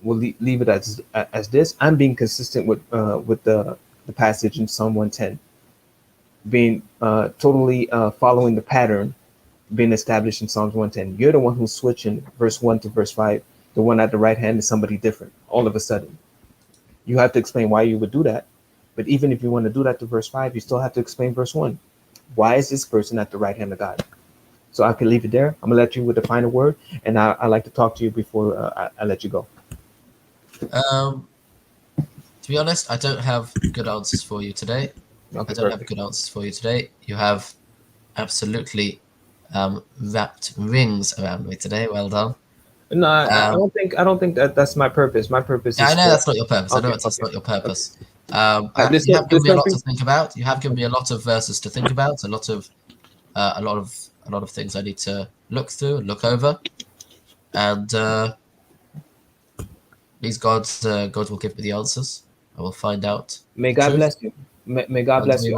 we'll leave it as this. I'm being consistent with the passage in Psalm 110, being totally following the pattern being established in Psalms 110. You're the one who's switching verse 1 to verse 5. The one at the right hand is somebody different all of a sudden. You have to explain why you would do that. But even if you want to do that to verse 5, you still have to explain verse 1. Why is this person at the right hand of God? So I can leave it there. I'm going to let you with the final word. And I like to talk to you before I let you go. To be honest, I don't have good answers for you today. Okay, I don't have perfect. good answers for you today. You have absolutely wrapped rings around me today. Well done. No, Um, I don't think that that's my purpose. My purpose yeah, is I know for, that's not your purpose. I know okay, it's okay, not your okay. purpose. There's You have given me a lot something. to think about. You have given me a lot of verses to think about. A lot of things I need to look through and look over. And please God will give me the answers. I will find out May the God truth, bless you. May God and bless you.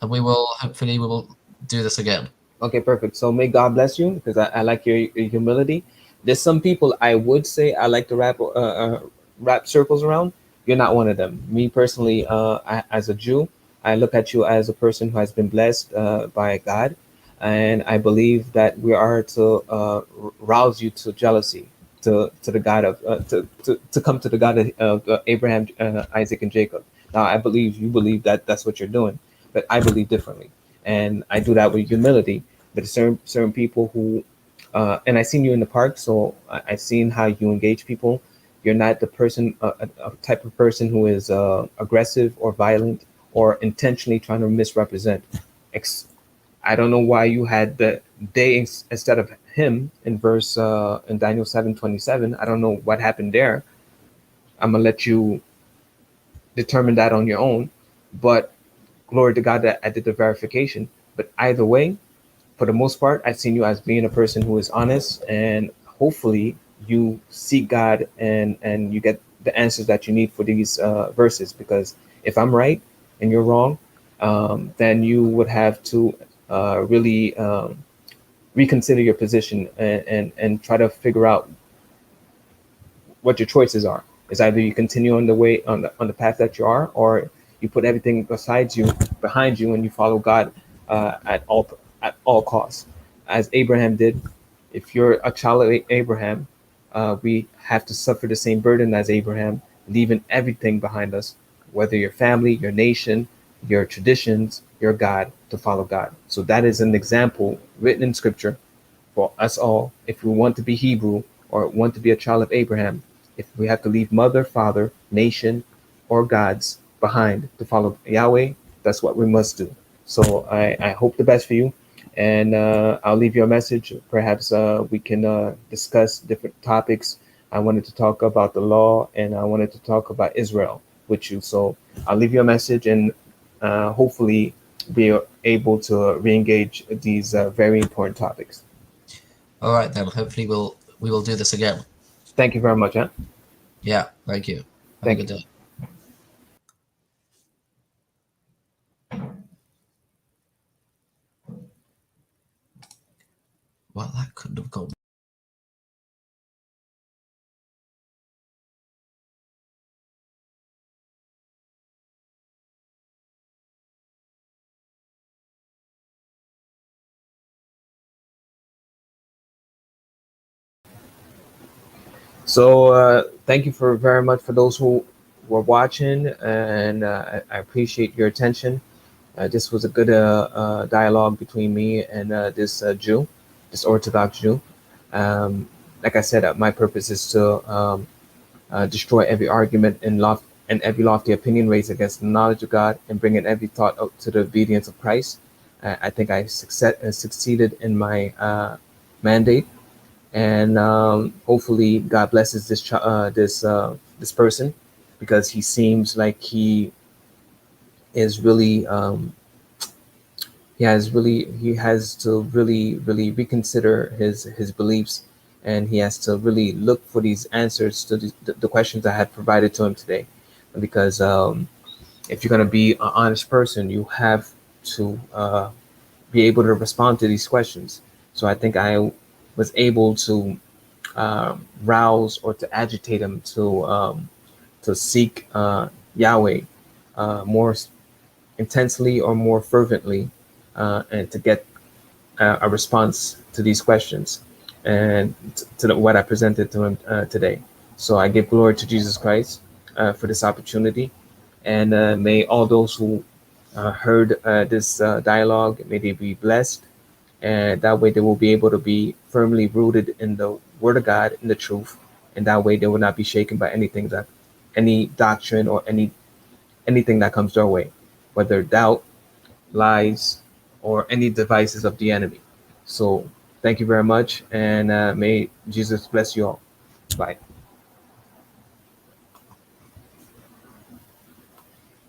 we will hopefully we will do this again. Okay, perfect. So may God bless you because I like your humility. There's some people I would say I like to wrap circles around. You're not one of them. Me personally, as a Jew, I look at you as a person who has been blessed by God, and I believe that we are to rouse you to jealousy, to the God of to come to the God of Abraham, Isaac, and Jacob. Now, I believe you believe that that's what you're doing, but I believe differently, and I do that with humility. But certain people who, and I seen you in the park, so I seen how you engage people. You're not the person, a type of person who is aggressive or violent or intentionally trying to misrepresent. Ex- I don't know why you had the they instead of him in verse in Daniel 7:27. I don't know what happened there. I'm gonna let you determine that on your own. But glory to God that I did the verification. But either way, for the most part, I've seen you as being a person who is honest, and hopefully you seek God and you get the answers that you need for these verses. Because if I'm right and you're wrong, then you would have to really reconsider your position and try to figure out what your choices are. It's either you continue on the way on the path that you are, or you put everything besides you behind you and you follow God at all costs, as Abraham did. If you're a child of Abraham, we have to suffer the same burden as Abraham, leaving everything behind us, whether your family, your nation, your traditions, your God, to follow God. So that is an example written in Scripture for us all. If we want to be Hebrew or want to be a child of Abraham, if we have to leave mother, father, nation, or gods behind to follow Yahweh, that's what we must do. So I hope the best for you. And I'll leave you a message. Perhaps we can discuss different topics. I wanted to talk about the law and I wanted to talk about Israel with you. So I'll leave you a message and hopefully be able to re-engage these very important topics. All right then. Hopefully we will do this again. Thank you very much. Huh? Yeah. Thank you. Have a Thank good you. day. Well, that couldn't have gone. So thank you for very much for those who were watching, and I appreciate your attention. This was a good dialogue between me and this Jew, this Orthodox Jew. Like I said, my purpose is to destroy every argument and every lofty opinion raised against the knowledge of God, and bringing every thought up to the obedience of Christ. I think I succeeded in my mandate, and hopefully God blesses this person, because he seems like he is really he has to really reconsider his beliefs, and he has to really look for these answers to the questions I had provided to him today, because if you're going to be an honest person, you have to be able to respond to these questions. So I think I was able to rouse or to agitate him to seek Yahweh more intensely or more fervently, and to get a response to these questions and what I presented to him today. So I give glory to Jesus Christ for this opportunity, and may all those who heard this dialogue, may they be blessed, and that way they will be able to be firmly rooted in the Word of God, in the truth, and that way they will not be shaken by any doctrine or anything that comes their way, whether doubt, lies, or any devices of the enemy. So thank you very much, and may Jesus bless you all. Bye.